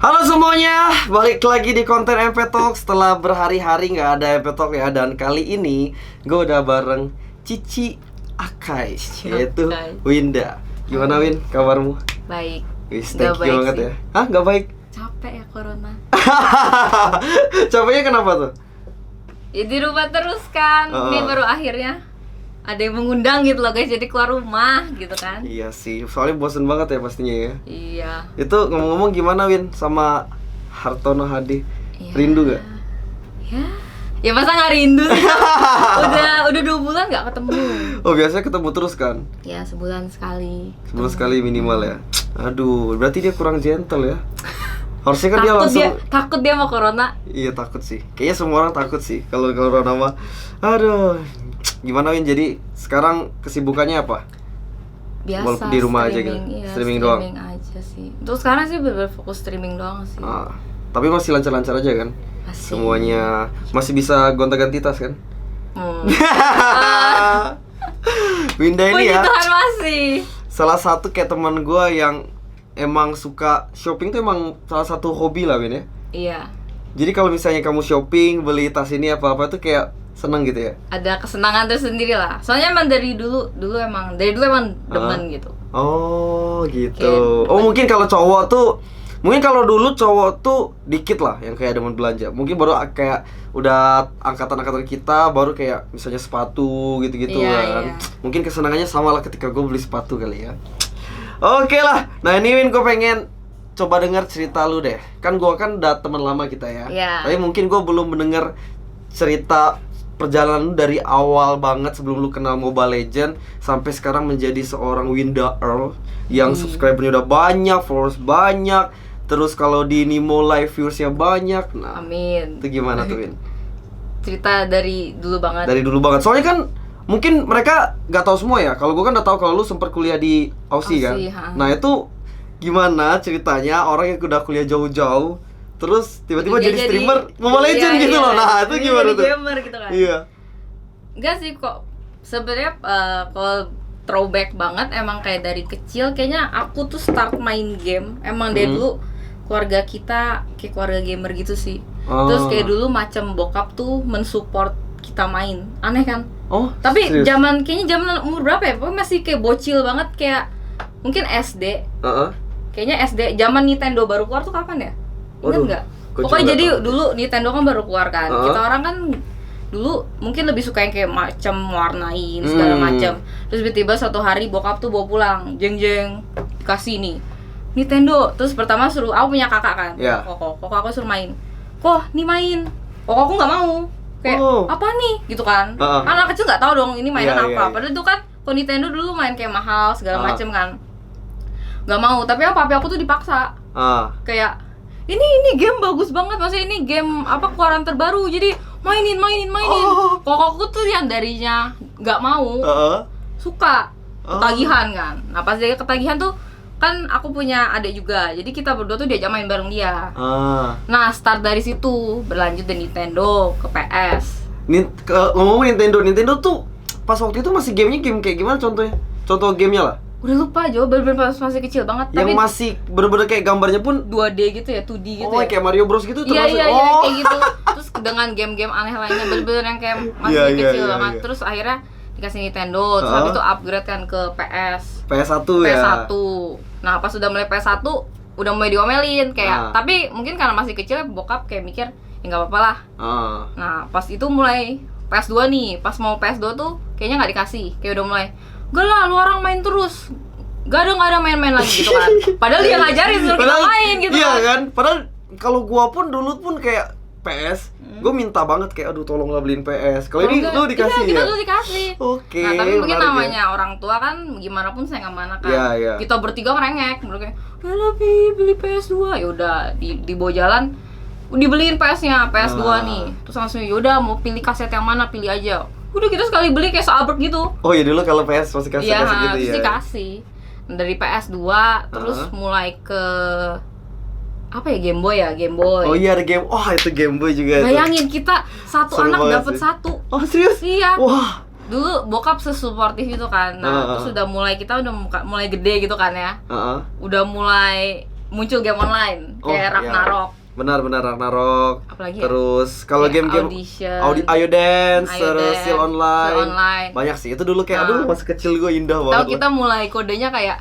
Halo semuanya, balik lagi di konten MP Talk setelah berhari-hari nggak ada MP Talk ya. Dan kali ini gue udah bareng Cici Akai, yaitu Winda. Gimana Win, kabarmu? Baik. Wis, thank you banget sih. ya. Hah, nggak baik? Capek ya corona. Capeknya kenapa tuh? Ya di rumah terus kan. Ini baru akhirnya ada yang mengundang gitu loh guys, jadi keluar rumah gitu kan. Iya sih, soalnya bosen banget ya pastinya ya. Iya. Itu ngomong-ngomong gimana Win sama Hartono Hadi? Iya. Rindu gak? Ya masa nggak rindu sih? udah 2 bulan nggak ketemu. Oh biasanya ketemu terus kan? Ya sebulan sekali. Sebulan sekali minimal ya. Aduh, berarti dia kurang gentle ya. Harusnya kan dia langsung takut dia mau corona. Iya takut sih. Kayaknya semua orang takut sih kalau corona mah. Aduh. Gimana Win? Jadi sekarang kesibukannya apa? Biasa di rumah aja gitu. Iya, streaming doang. Streaming aja sih. Untuk sekarang sih bener fokus streaming doang sih. Tapi masih lancar-lancar aja kan? Masih. Semuanya masih bisa gonta-ganti tas kan? Winda ini ya. Tuhan masih. Salah satu kayak teman gue yang emang suka shopping tuh emang salah satu hobi lah Win ya. Iya. Jadi kalau misalnya kamu shopping, beli tas ini apa-apa tuh kayak seneng gitu ya? Ada kesenangan tersendiri lah. Soalnya emang dari dulu emang demen gitu. Oh gitu. Oh mungkin kalau cowok tuh, mungkin kalau dulu cowok tuh dikit lah yang kayak demen belanja. Mungkin baru kayak udah angkatan-angkatan kita baru kayak misalnya sepatu gitu-gitu kan. Iya. Mungkin kesenangannya sama lah ketika gue beli sepatu kali ya. Oke lah. Nah ini Win, gue pengen coba dengar cerita lu deh. Kan gue kan udah teman lama kita ya. Iya. Tapi mungkin gue belum mendengar cerita perjalanan lu dari awal banget sebelum lu kenal Mobile Legend sampai sekarang menjadi seorang Winda Earl yang subscribernya udah banyak, followers banyak, terus kalau di Nimo Live viewersnya banyak. Nah, Amin. itu gimana tuh Win? Cerita dari dulu banget. Dari dulu banget. Soalnya kan mungkin mereka nggak tahu semua ya. Kalau gua kan udah tahu kalau lu sempat kuliah di Aussie kan. Nah, itu gimana ceritanya orang yang udah kuliah jauh-jauh terus tiba-tiba jadi streamer Mobile Legend gitu loh. Nah, itu gimana tuh? Gamer gitu kan. Iya. Enggak sih kok. Sebenarnya kalau throwback banget emang kayak dari kecil kayaknya aku tuh start main game. Emang dari dulu keluarga kita kayak keluarga gamer gitu sih. Terus kayak dulu macam bokap tuh mensupport kita main. Aneh kan? Oh, tapi serius? kayaknya zaman umur berapa ya? Pokoknya masih kayak bocil banget, kayak mungkin SD. Kayaknya SD, zaman Nintendo baru keluar tuh kapan ya? Ingat nggak? Pokoknya jadi dulu Nintendo kan baru keluar kan. Kita orang kan dulu mungkin lebih suka yang kayak macam warnain segala macam. Terus tiba-tiba suatu hari bokap tuh bawa pulang, jeng kasih nih Nintendo. Terus pertama suruh, aku punya kakak kan, Koko aku suruh main. Kok nih main? Koko aku nggak mau. Kayak apa nih gitu kan. Anak kecil nggak tahu dong ini mainan apa. Padahal itu kan kalau Nintendo dulu main kayak mahal segala macam kan. Nggak mau, tapi papi aku tuh dipaksa. Kayak ini game bagus banget, maksudnya ini game apa keluaran terbaru, jadi mainin. Kok aku tuh yang darinya nggak mau, suka ketagihan kan. Nah pas dia ketagihan tuh kan aku punya adik juga, jadi kita berdua tuh diajak main bareng dia. Nah start dari situ berlanjut dari Nintendo ke PS. Ngomong Nintendo tuh pas waktu itu masih gamenya game kayak gimana contohnya? Contoh gamenya lah. Udah lupa Jo, bener-bener pas masih kecil banget. Yang tapi masih bener-bener kayak gambarnya pun 2D gitu ya, 2D gitu ya. kayak Mario Bros gitu termasuk. Iya, kayak gitu. Terus dengan game-game aneh lainnya, bener-bener yang kayak masih kecil banget. Terus akhirnya dikasih Nintendo, terus habis itu upgrade kan ke PS1 ya. Nah pas udah mulai PS1 udah mulai diomelin kayak, tapi mungkin karena masih kecil bokap kayak mikir ya nggak apa-apa lah. Nah pas itu mulai PS2 nih, pas mau PS2 tuh kayaknya nggak dikasih, kayak udah mulai gak lah, lu orang main terus, gak ada main-main lagi gitu kan. Padahal dia ngajarin suruh kita main gitu. Iya kan, padahal kalau gua pun dulu pun kayak PS, gua minta banget kayak aduh tolonglah beliin PS. Kalau ini lu dikasih kita ya? tuh dikasih. Oke. Nah tapi mungkin namanya orang tua kan gimana pun sayang sama anak kan. Iya. Kita bertiga merengek, kayak lebih beli PS2. Ya udah di bawah jalan dibeliin PS-nya, PS2 nih. Terus langsung yaudah mau pilih kaset yang mana, pilih aja. Udah kita sekali beli kayak seabrek gitu. Oh iya dulu kalau PS masih kasih gitu ya. Iya, terus dikasih. Dari PS2 terus mulai ke apa ya, Game Boy. Oh iya ada game. Wah, itu Game Boy juga. Bayangin kita satu seru anak dapat sih. satu. Oh serius? Iya. Wah. Dulu bokap sesuportif itu kan. Nah, terus udah mulai kita udah mulai gede gitu kan ya. Udah mulai muncul game online kayak Ragnarok. Benar Ragnarok. Apalagi terus kalau game-game Ayo Dance, terus Seal Online. Banyak sih. Itu dulu kayak aduh masih kecil gue indah banget. Tahu kita mulai kodenya kayak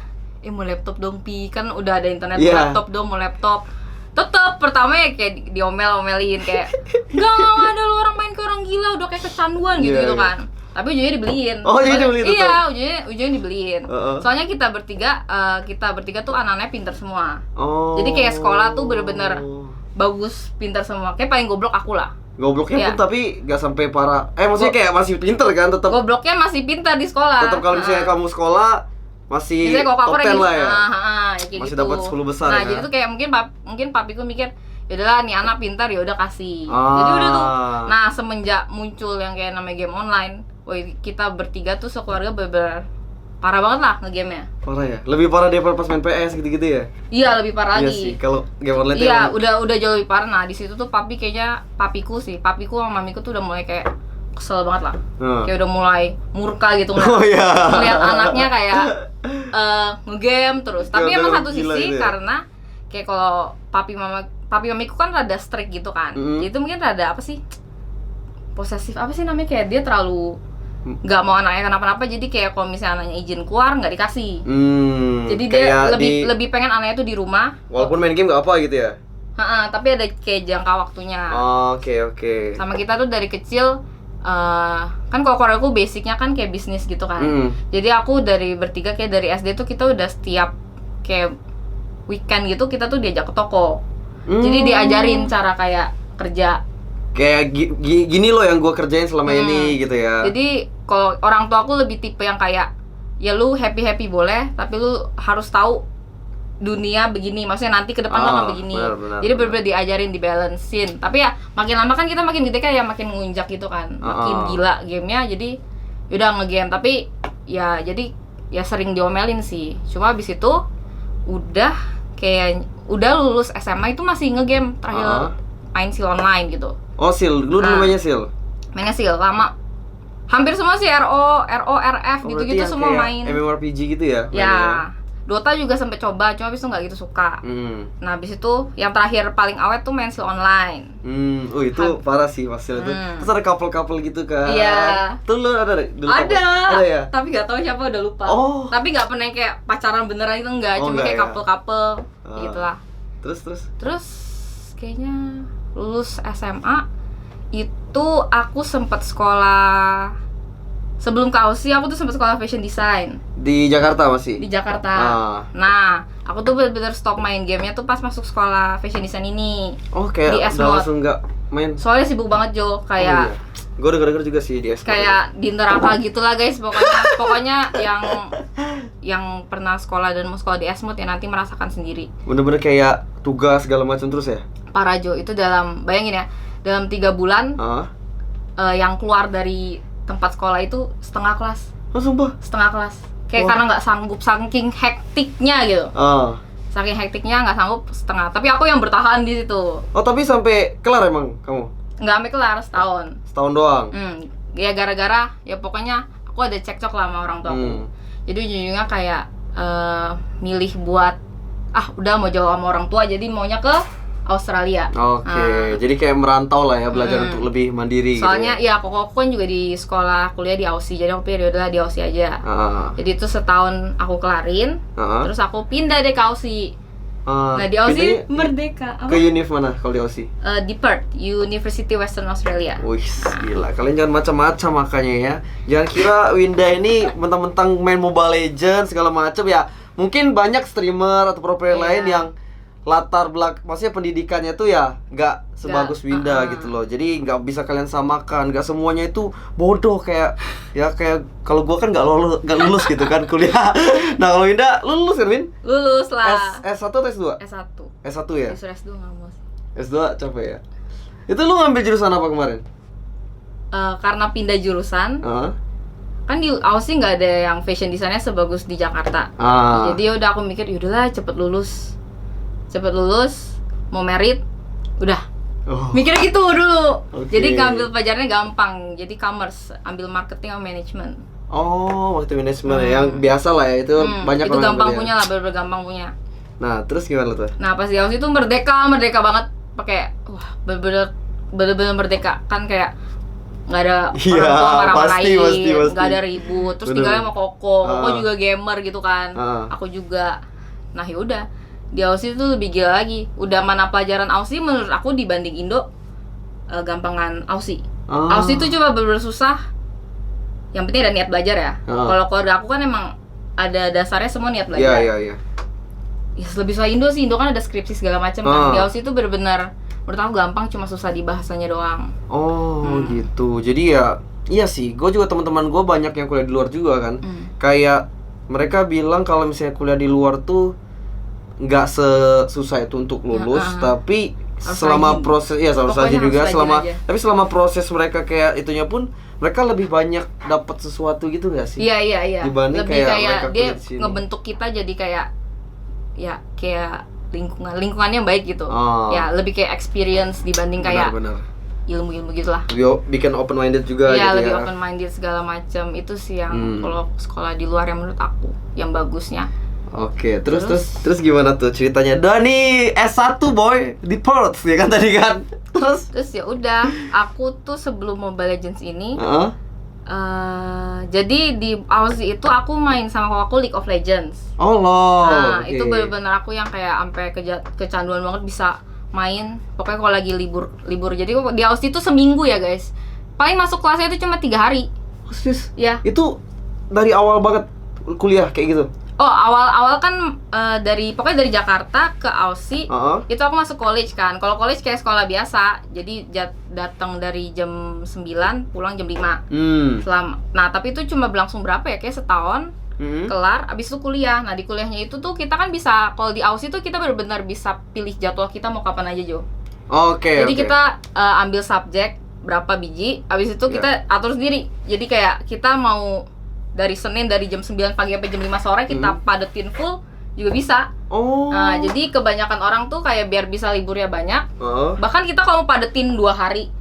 mau laptop dong Pi, kan udah ada internet, laptop dong, mau laptop. Tetep pertama ya kayak diomel-omelin kayak enggak ada lu orang main ke orang gila, udah kayak kecanduan gitu kan. Tapi ujungnya dibeliin. Oh, jadi dibeliin. Iya, ujungnya dibeliin. Soalnya kita bertiga tuh anak-anaknya pintar semua. Jadi kayak sekolah tuh bener-bener bagus, pintar semua. Kayak paling goblok aku lah. Gobloknya pun tapi gak sampai parah. Maksudnya kayak masih pintar kan tetap. Gobloknya masih pintar di sekolah. Tetap kalau misalnya kamu sekolah masih top 10 lah ya. Masih gitu. Dapat 10 besar. Nah, jadi tuh kayak mungkin papiku mikir, ya udahlah nih anak pintar ya udah kasih. Jadi udah tuh. Nah, semenjak muncul yang kayak namanya game online, kita bertiga tuh sekeluarga bener-bener parah banget lah nge-game-nya. Parah ya? Lebih parah daripada pas main PS gitu-gitu ya? Iya, lebih parah lagi. Iya sih, kalau game online iya, udah jauh lebih parah. Nah, di situ tuh papiku sama mamiku tuh udah mulai kayak kesel banget lah. Kayak udah mulai murka gitu ngeliat anaknya kayak nge-game terus. Tapi emang satu sisi karena kayak kalau papi mamiku kan rada strict gitu kan. Jadi itu mungkin rada apa sih? Posesif apa sih namanya, kayak dia terlalu nggak mau anaknya kenapa-napa, jadi kayak kalau misalnya anaknya izin keluar nggak dikasih. Jadi dia lebih pengen anaknya tuh di rumah walaupun main game nggak apa gitu ya. Tapi ada kayak jangka waktunya. Oke. Sama kita tuh dari kecil kan kalau keluarga aku basicnya kan kayak bisnis gitu kan. Jadi aku dari bertiga kayak dari SD tuh kita udah setiap kayak weekend gitu kita tuh diajak ke toko. Jadi diajarin cara kayak kerja. Kayak gini loh yang gue kerjain selama ini gitu ya. Jadi kalau orang tua aku lebih tipe yang kayak ya lu happy boleh, tapi lu harus tahu dunia begini, maksudnya nanti ke depan lo akan begini. Jadi bener-bener diajarin, dibalancein. Tapi ya makin lama kan kita makin gede kan ya makin ngunjak gitu kan, makin gila gamenya. Jadi udah nge-game, tapi ya jadi ya sering diomelin sih. Cuma abis itu udah lulus SMA itu masih nge-game terakhir main Seal Online gitu. Oh, Seal, lu dulu mainnya Seal? Mainnya Seal, lama. Hampir semua sih RO, RF gitu-gitu semua main. MMORPG gitu ya? Ya, Dota juga sempet coba, cuma abis itu nggak gitu suka. Nah, abis itu yang terakhir paling awet tuh main Seal Online. Itu parah sih pas Seal itu. Terus ada couple gitu kan? Iya. Tuh lu ada dulu? Ada ya? Tapi nggak tahu siapa, udah lupa. Tapi nggak pernah kayak pacaran beneran itu enggak, cuma kayak couple gitulah. Terus kayaknya lulus SMA itu aku sempat sekolah. Sebelum ke Aussie aku tuh sempat sekolah fashion design di Jakarta masih? Di Jakarta. Nah, aku tuh bener-bener stop main gamenya tuh pas masuk sekolah fashion design ini. Kayak di udah langsung nggak main? Soalnya sibuk banget Jo, kayak gue denger juga sih di S-Mod. Kayak di neraka gitulah guys, pokoknya yang pernah sekolah dan mau sekolah di S-Mod ya nanti merasakan sendiri. Bener-bener kayak tugas segala macam terus ya? Parah Jo, itu bayangin ya, dalam 3 bulan yang keluar dari tempat sekolah itu setengah kelas. Sumpah? Setengah kelas. Kayak karena nggak sanggup, saking hektiknya gitu. Saking hektiknya nggak sanggup setengah. Tapi aku yang bertahan di situ. Tapi sampai kelar emang kamu? Nggak sampai kelar, setahun. Setahun doang? Ya gara-gara, ya pokoknya aku ada cekcok lah sama orang tua aku. Jadi ujung-ujungnya kayak milih buat udah mau jauh sama orang tua, jadi maunya ke Australia. Jadi kayak merantau lah ya, belajar untuk lebih mandiri. Soalnya gitu ya aku kan juga di sekolah kuliah di Aussie, jadi aku pilih udah di Aussie aja. Jadi itu setahun aku kelarin, terus aku pindah deh ke Aussie. Nah di Aussie merdeka. Ke univ mana kalau di Aussie? Di Perth, University Western Australia. Wih, gila. Kalian jangan macam-macam makanya ya. Jangan kira Winda ini mentang-mentang main Mobile Legends segala macam ya. Mungkin banyak streamer atau pro player lain yang latar belakang, maksudnya pendidikannya tuh ya nggak sebagus Winda gitu loh. Jadi nggak bisa kalian samakan. Nggak semuanya itu bodoh kayak kalau gua kan nggak lulus gitu kan kuliah. Nah kalau Winda lulus kan Win? Lulus lah. S1 atau S2? S1. S1 ya? S2 nggak mau sih. S2 capek ya. Itu lu ngambil jurusan apa kemarin? Karena pindah jurusan. Kan di Aussie nggak ada yang fashion desainnya sebagus di Jakarta. Jadi udah aku mikir yaudahlah cepet lulus, mau merit, udah. Mikir gitu dulu. Jadi ngambil pelajarannya gampang. Jadi commerce, ambil marketing sama management. Marketing management yang biasa lah ya, itu banyak itu orang gampang ambil punya lah, bener-bener gampang punya. Nah, terus gimana tuh? Nah, pas di Aussie tuh merdeka banget, pakai wah bener-bener merdeka kan, kayak nggak ada orang tua marah-marahin, nggak ada ribut, terus tinggalnya sama Koko juga gamer gitu kan, aku juga. Nah yaudah, di Aussie itu lebih gila lagi. Udah mana pelajaran Aussie menurut aku dibanding Indo gampangan Aussie. Aussie itu coba bener-bener susah. Yang penting ada niat belajar ya. Kalau keluarga aku kan emang ada dasarnya semua niat belajar. Iya. Ya lebih susah Indo sih. Indo kan ada skripsi segala macam kan. Di Aussie itu bener-bener menurut aku gampang, cuma susah di bahasanya doang. Gitu. Jadi ya iya sih. Gue juga teman-teman gue banyak yang kuliah di luar juga kan. Kayak mereka bilang kalau misalnya kuliah di luar tuh nggak sesusah itu untuk lulus, tapi selama proses harus rajin juga tapi selama proses mereka kayak itunya pun mereka lebih banyak dapat sesuatu gitu nggak sih? Iya. Dibanding lebih kayak dia ngebentuk kita jadi kayak lingkungannya baik gitu. Ya lebih kayak experience dibanding kayak ilmu gitulah. Bikin open minded juga gitu lebih open minded segala macam. Itu sih yang kalau sekolah di luar yang menurut aku yang bagusnya. Oke, terus gimana tuh ceritanya? Dani S1 boy di Perth ya kan tadi kan. Terus ya udah, aku tuh sebelum Mobile Legends ini jadi di Aussie itu aku main sama aku League of Legends. Okay. Itu benar-benar aku yang kayak sampai kecanduan banget bisa main. Pokoknya kalau lagi libur. Jadi di Aussie itu seminggu ya guys. Paling masuk kelasnya itu cuma 3 hari. Serius? Ya. Itu dari awal banget kuliah kayak gitu? Awal kan pokoknya dari Jakarta ke Aussie itu aku masuk college kan. Kalau college kayak sekolah biasa, jadi datang dari jam 9 pulang jam 5 nah tapi itu cuma berlangsung berapa ya, kayak setahun kelar, abis itu kuliah. Nah di kuliahnya itu tuh kita kan bisa, kalau di Aussie tuh kita benar-benar bisa pilih jadwal kita mau kapan aja Jo. Jadi kita ambil subjek berapa biji, abis itu kita atur sendiri. Jadi kayak kita mau dari Senin dari jam 9 pagi sampai jam 5 sore kita padetin full juga bisa. Nah, jadi kebanyakan orang tuh kayak biar bisa liburnya banyak. Bahkan kita kalau mau padetin 2 hari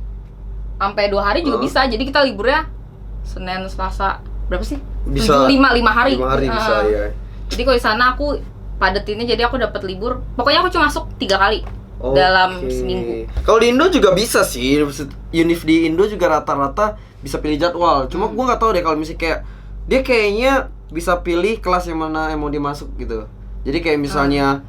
sampai 2 hari juga bisa. Jadi kita liburnya Senin, Selasa, berapa sih? Bisa 5 hari. 5 hari bisa ya. Jadi kalau di sana aku padetinnya, jadi aku dapat libur. Pokoknya aku cuma masuk 3 kali dalam seminggu. Kalau di Indo juga bisa sih. Univ di Indo juga rata-rata bisa pilih jadwal. Cuma gua nggak tahu deh kalau misalnya kayak dia kayaknya bisa pilih kelas yang mana yang mau dimasuk gitu. Jadi kayak misalnya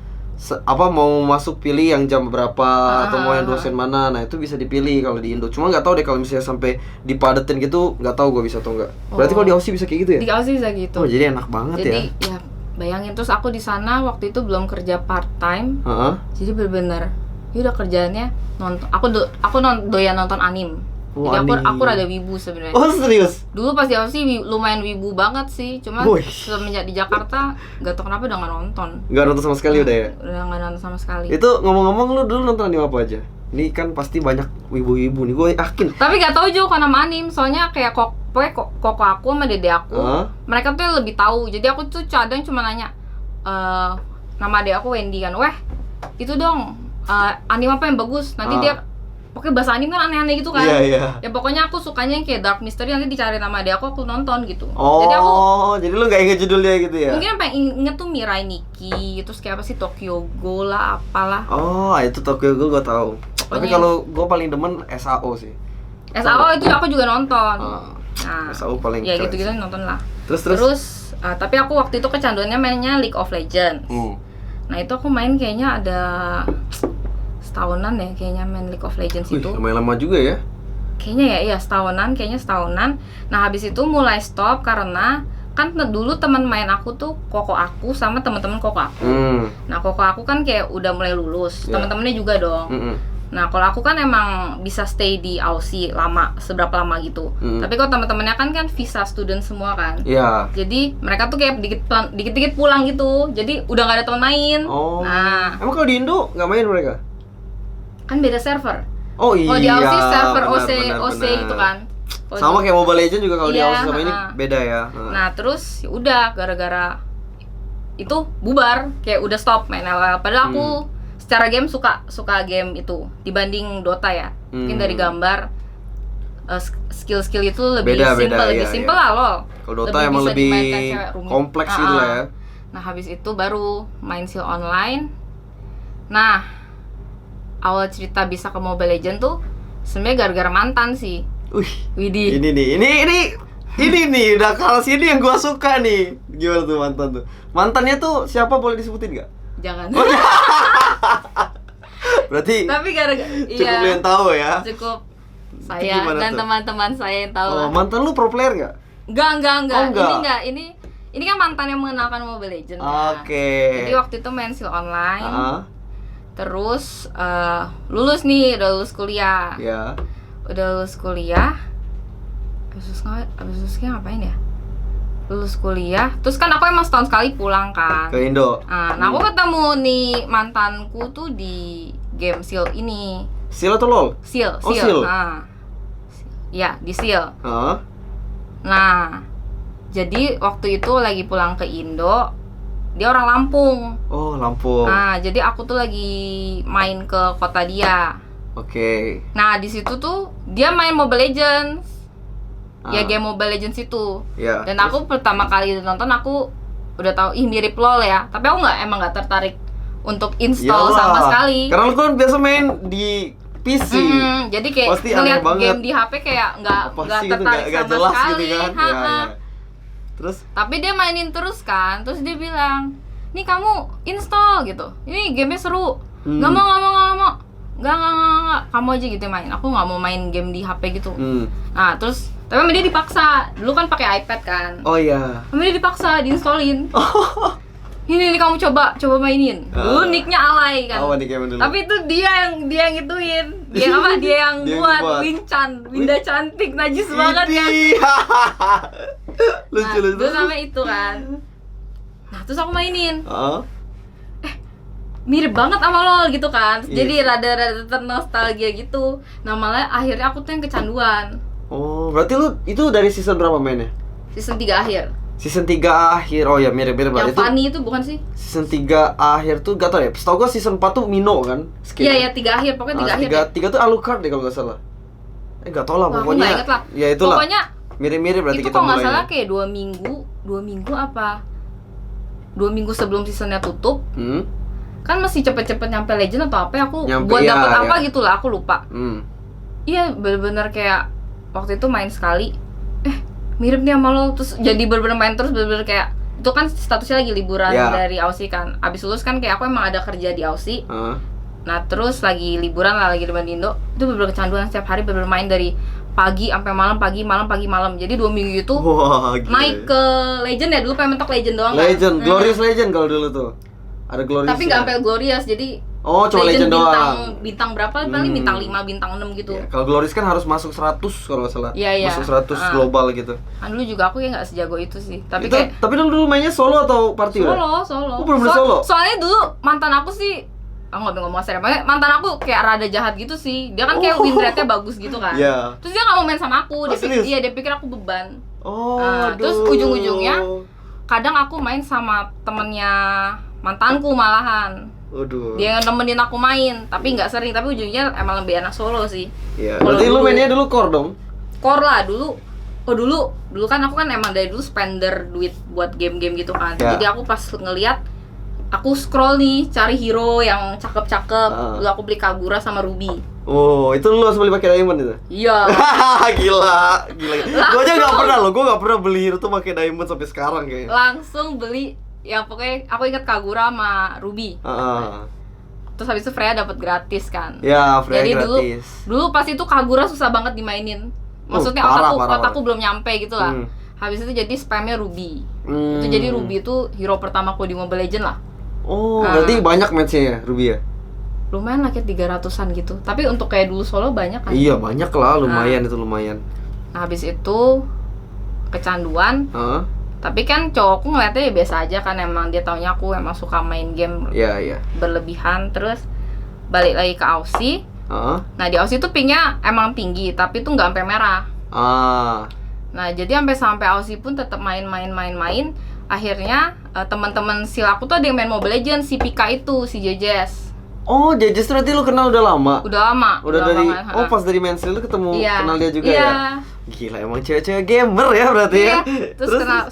mau masuk pilih yang jam berapa atau mau yang dosen mana. Nah, itu bisa dipilih kalau di Indo. Cuma nggak tahu deh kalau misalnya sampai dipadetin gitu, nggak tau gue bisa atau enggak. Berarti kalau di Aussie bisa kayak gitu ya? Di Aussie bisa gitu. Jadi enak banget ya. Jadi ya bayangin, terus aku di sana waktu itu belum kerja part time. Jadi bener-bener ya udah kerjaannya nonton. Aku doyan nonton anime. Jadi aku rada wibu sebenarnya. Serius? Dulu pas di Aussie lumayan wibu banget sih. Cuma semenjak di Jakarta gak tau kenapa udah gak nonton. Gak nonton sama sekali udah ya? Udah gak nonton sama sekali. Itu ngomong-ngomong, lu dulu nonton anime apa aja? Ini kan pasti banyak wibu-wibu nih, gue yakin. Tapi gak tau juga nama anime. Soalnya kayak koko aku sama dede aku, mereka tuh lebih tahu. Jadi aku tuh kadang cuma nanya nama adek aku Wendy kan, itu dong anime apa yang bagus. Nanti dia pokoknya bahasa anime kan aneh-aneh gitu kan. Ya pokoknya aku sukanya yang kayak dark mystery, nanti dicari nama adek aku nonton gitu. Jadi lu gak inget judulnya gitu ya? Mungkin apa yang inget tuh Mirai Nikki, terus kayak apa sih Tokyo Ghoul lah, apalah. Itu Tokyo Ghoul gue tahu. Tapi kalau gue paling demen SAO sih. SAO itu aku juga nonton. Nah, SAO paling ya gitu-gitu nonton lah. Terus tapi aku waktu itu kecanduannya mainnya League of Legends. Nah itu aku main kayaknya ada setahunan ya, kayaknya main League of Legends itu. Lumayan lama juga ya? Kayaknya setahunan. Nah habis itu mulai stop karena kan dulu teman main aku tuh koko aku sama teman-teman koko aku. Nah koko aku kan kayak udah mulai lulus, teman-temannya juga dong. Nah kalau aku kan emang bisa stay di Aussie seberapa lama gitu. Tapi kalau teman-temannya kan visa student semua kan. Jadi mereka tuh kayak dikit-dikit pulang gitu. Jadi udah gak ada teman main. Nah emang kalau di Indo nggak main mereka? Kan beda server. Kalau di Aussie server OC gitu kan. Sama kayak Mobile Legends juga kalau di Aussie sama ini beda ya. Nah terus ya udah gara-gara itu bubar, kayak udah stop main LOL. Padahal aku secara game suka game itu dibanding Dota ya. Mungkin dari gambar skill itu lebih simple lah LOL. Kalau Dota emang lebih kompleks gitu lah ya. Nah habis itu baru main Seal Online. Nah awal cerita bisa ke Mobile Legends tuh sebenarnya gara-gara mantan sih. Widih. Ini nih udah kalau sini yang gua suka nih. Gimana tuh mantan tuh? Mantannya tuh siapa, boleh disebutin nggak? Jangan. Berarti tapi gara-gara cukup yang tahu ya. Cukup saya dan teman-teman saya yang tahu lah. Mantan lu pro player nggak? Enggak. Ini kan mantan yang mengenalkan Mobile Legends. Oke. Jadi waktu itu main Seal Online. Terus lulus nih, udah lulus kuliah. Ya. Udah lulus kuliah. Abis lulusnya ngapain ya? Lulus kuliah, terus kan aku emang setahun sekali pulang kan ke Indo. Nah aku ketemu nih mantanku tuh di game Seal ini. Seal atau LOL? Seal. Seal. Nah, ya di Seal. Nah, jadi waktu itu lagi pulang ke Indo, dia orang Lampung. Oh, Lampung. Nah, jadi aku tuh lagi main ke kota dia. Oke. Nah, di situ tuh dia main Mobile Legends. Ya game Mobile Legends itu. Ya. Dan aku pertama kali nonton aku udah tahu mirip LOL ya. Tapi aku emang nggak tertarik untuk install sama sekali. Karena lu kan biasa main di PC. Jadi kayak ngeliat game di HP kayak nggak tertarik sama jelas sekali. Gitu kan? Ya. Terus? Tapi dia mainin terus kan. Terus dia bilang, nih kamu install gitu. Ini gamenya seru. Nggak mau. Nggak. Kamu aja gitu main. Aku nggak mau main game di HP gitu. Nah terus tapi sama dia dipaksa. Dulu kan pakai iPad kan. Oh iya. Sama dia dipaksa diinstallin. Ini kamu coba mainin. Dulu nicknya alay kan. Dulu. Tapi itu dia yang gituin. Dia yang buat Winda cantik, najis banget ya. Lucu. Terus sama itu kan. Nah, terus aku mainin. Mirip banget sama LOL gitu kan. Jadi rada-rada ternostalgia gitu. Nah, malah akhirnya aku tuh yang kecanduan. Oh, berarti lu itu dari season berapa mainnya? Season 3 akhir. Season 3 akhir. Oh ya, mirip-mirip banget. Yang funny itu bukan sih? Season 3 akhir tuh gak tau ya. Setahu gua season 4 tuh Mino kan? Iya, 3 akhir. Pokoknya 3 akhir. 3 tuh Alucard deh kalau gak salah. Gak tau lah pokoknya. Aku gak inget lah. Ya itulah. Pokoknya mirip-mirip berarti itu kita kalau mulainya. gak salah kayak 2 minggu apa? 2 minggu sebelum seasonnya tutup. Kan masih cepet-cepet nyampe Legend atau apa ya, aku buat dapet apa gitu lah, aku lupa. Iya, bener-bener kayak waktu itu main sekali, mirip nih sama lo, terus jadi bener-bener main terus, bener-bener kayak itu kan statusnya lagi liburan dari Aussie kan. Abis lulus kan kayak aku emang ada kerja di Aussie. Nah terus lagi liburan lah, lagi di Indo, itu bener-bener kecanduan setiap hari, bener-bener main dari pagi sampai malam, pagi malam. Jadi 2 minggu itu naik ke Legend ya, dulu pengen mentok Legend doang. Legend, kan? Glorious Legend kalau dulu tuh. Ada Glorious. Tapi nggak sampai Glorious, jadi cuma Legend doang. Bintang berapa? Paling bintang 5, bintang 6 gitu. Ya, kalau Glorious kan harus masuk 100 kalau nggak salah. Iya. Masuk 100 global gitu. Kan dulu juga aku ya nggak sejago itu sih. Tapi itu, kayak tapi dulu mainnya solo atau party? Solo. Oh, bener-bener solo. Soalnya dulu mantan aku sih, aku nggak ngomong serius. Mantan aku kayak rada jahat gitu sih. Dia kan kayak win rate-nya bagus gitu kan. Yeah. Terus dia nggak mau main sama aku. Dia pikir aku beban. Terus ujung-ujungnya kadang aku main sama temennya mantanku malahan. Dia yang nemenin aku main, tapi nggak sering. Tapi ujungnya emang lebih enak solo sih. Iya. Berarti lu mainnya dulu core dong? Core lah dulu. Dulu kan aku kan emang dari dulu spender duit buat game-game gitu kan. Jadi aku pas ngeliat, aku scroll nih cari hero yang cakep-cakep. Lalu aku beli Kagura sama Ruby. Oh, itu lu harus beli pakai diamond itu? Iya. Gila. Gua aja nggak pernah loh, gua nggak pernah beli hero tuh pakai diamond sampai sekarang kayaknya. Langsung beli. Ya pokoknya aku ingat Kagura sama Ruby. Terus habis itu Freya dapat gratis kan. Ya, Freya jadi gratis. Dulu pas itu Kagura susah banget dimainin. Maksudnya otakku belum nyampe gitu lah. Habis itu jadi spamnya Ruby. Itu jadi Ruby itu hero pertamaku di Mobile Legends lah. Oh, berarti banyak match-nya ya Ruby ya? Lumayan lah kayak 300-an gitu. Tapi untuk kayak dulu solo banyak kan? Iya, banyak lah, lumayan itu lumayan. Nah, habis itu kecanduan. Tapi kan cowokku ngeliatnya ya biasa aja kan, emang dia taunya aku emang suka main game berlebihan. Terus balik lagi ke Aussie. Nah di Aussie tuh pingnya emang tinggi, tapi tuh nggak sampai merah. Nah jadi sampai Aussie pun tetap main. Akhirnya teman-teman sil aku tuh ada yang main Mobile Legends, si Pika itu, si Jejes. Oh, Jejes berarti lu kenal udah lama? Udah lama. Udah dari banget. Oh, pas dari main sil lu ketemu kenal dia juga ya? Gila, emang cewek-cewek gamer ya berarti ya. Terus kenal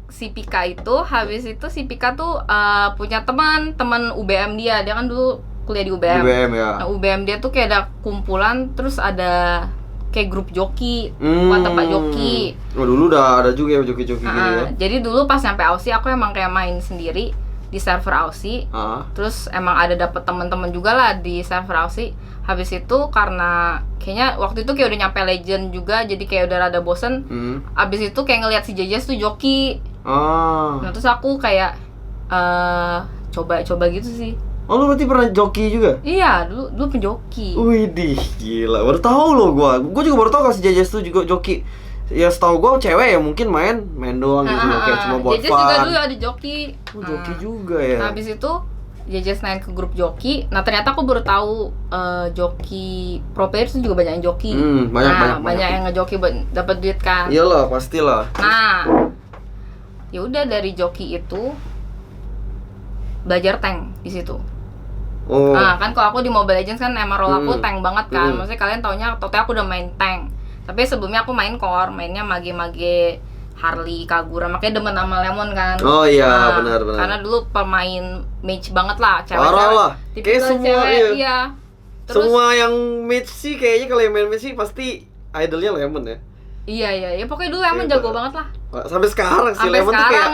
si Pika itu, habis itu si Pika tuh punya teman UBM dia kan dulu kuliah di UBM. Ya. Nah, UBM dia tuh kayak ada kumpulan, terus ada kayak grup joki, buat tempat joki. Oh, dulu udah ada juga ya joki-joki gini ya. Jadi dulu pas sampai Aussie aku emang kayak main sendiri di server Aussie. Terus emang ada dapet teman-teman juga lah di server Aussie. Habis itu karena kayaknya waktu itu kayak udah nyampe legend juga, jadi kayak udah rada bosen. Habis itu kayak ngeliat si Jejes tuh joki. Nah terus aku kayak coba gitu sih. Oh, lu berarti pernah joki juga? Iya, dulu penjoki. Widih, gila. Baru tahu loh gua. Gua juga baru tahu kalau si Jejes tuh juga joki. Ya setahu gua cewek ya mungkin main doang gitu kayak cuma buat Jejes fun. juga dulu ada joki. Joki juga ya. Nah, habis itu Jejes naik ke grup joki. Nah, ternyata aku baru tahu joki pro player itu juga banyak yang joki. Banyak yang ngejoki buat dapat duit kan. Iyalah, pastilah. Nah, ya udah dari joki itu belajar tank di situ. Nah, kan kalau aku di Mobile Legends kan emang role aku tank banget kan. Maksudnya kalian taunya totalnya aku udah main tank. Tapi sebelumnya aku main core, mainnya mage-mage Harley, Kagura, makanya demen sama Lemon kan. Oh iya, benar. Karena dulu pemain mage banget lah, cewek-cewek. Parah lah. Kayak semua cewek, iya. Terus, semua yang mage sih kayaknya kalau yang main mage sih pasti idolnya Lemon ya. Iya, pokoknya dulu Lemon jago banget lah. Sampai sekarang sih Lemon tuh kayak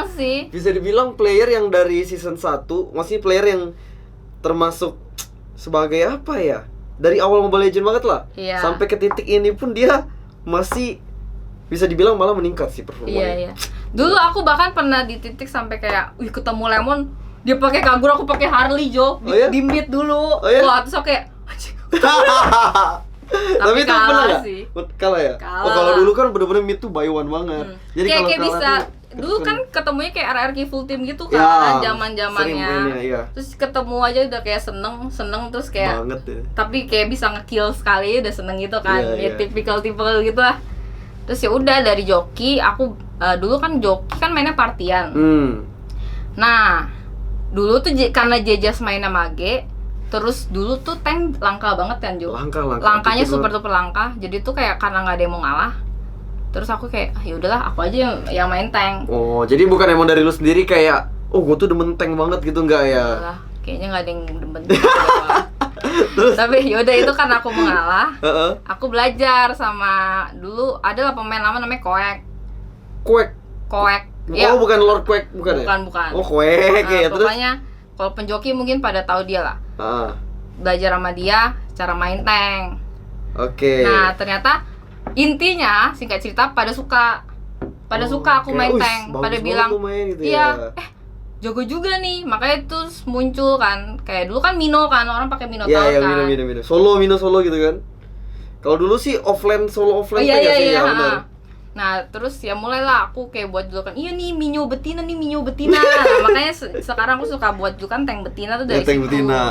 bisa dibilang player yang dari season 1, maksudnya player yang termasuk sebagai apa ya? Dari awal Mobile Legends banget lah. Iya. Sampai ke titik ini pun dia masih bisa dibilang malah meningkat sih performanya. Iya. Dulu aku bahkan pernah di titik sampai kayak, ketemu Lemon, dia pakai Kagura, aku pakai Harley, Jo. Di mid dulu. Wah, terus aku kayak Tapi itu pernah nggak? Kalah ya? Kalah. Oh, kalau dulu kan bener-bener mid tuh buy one banget. Jadi kalau kayak bisa dulu kan ketemunya kayak RRQ full team gitu kan, zaman-zamannya. Iya. Terus ketemu aja udah kayak seneng terus kayak banget ya. Tapi kayak bisa nge-kill sekali udah seneng gitu kan. Iya. Tipikal gitu lah. Terus ya udah dari joki aku dulu kan joki kan mainnya partian. Nah, dulu tuh karena Jejas mainnya mage, terus dulu tuh tank langka banget kan, Jo. Langkanya super duper langka. Jadi tuh kayak karena nggak ada yang mau ngalah. Terus aku kayak, ya udahlah, aku aja yang main tank. Oh, jadi bukan emang dari lu sendiri kayak, oh gue tuh demen tank banget gitu, enggak ya? Yalah, kayaknya nggak ada yang demen. Terus? Tapi yaudah itu karena aku mengalah. Aku belajar sama dulu adalah pemain lama namanya Koek. Oh, bukan Lord Quake, bukan ya? Bukan. Oh, Quake ya. Pokoknya kalau penjoki mungkin pada tahu dia lah. Belajar sama dia cara main tank. Oke. Nah, ternyata intinya singkat cerita pada suka aku main tank. Pada bilang, gitu iya, jago juga nih. Makanya itu muncul kan. Kayak dulu kan Mino kan, orang pakai Mino kan. Iya, Mino. Mino solo gitu kan. Kalau dulu sih solo offline sih ya, benar. Nah, terus ya mulailah aku kayak buat julukan, iya nih Minyo betina. Nah, makanya sekarang aku suka buat julukan tank betina tuh dari tank betina.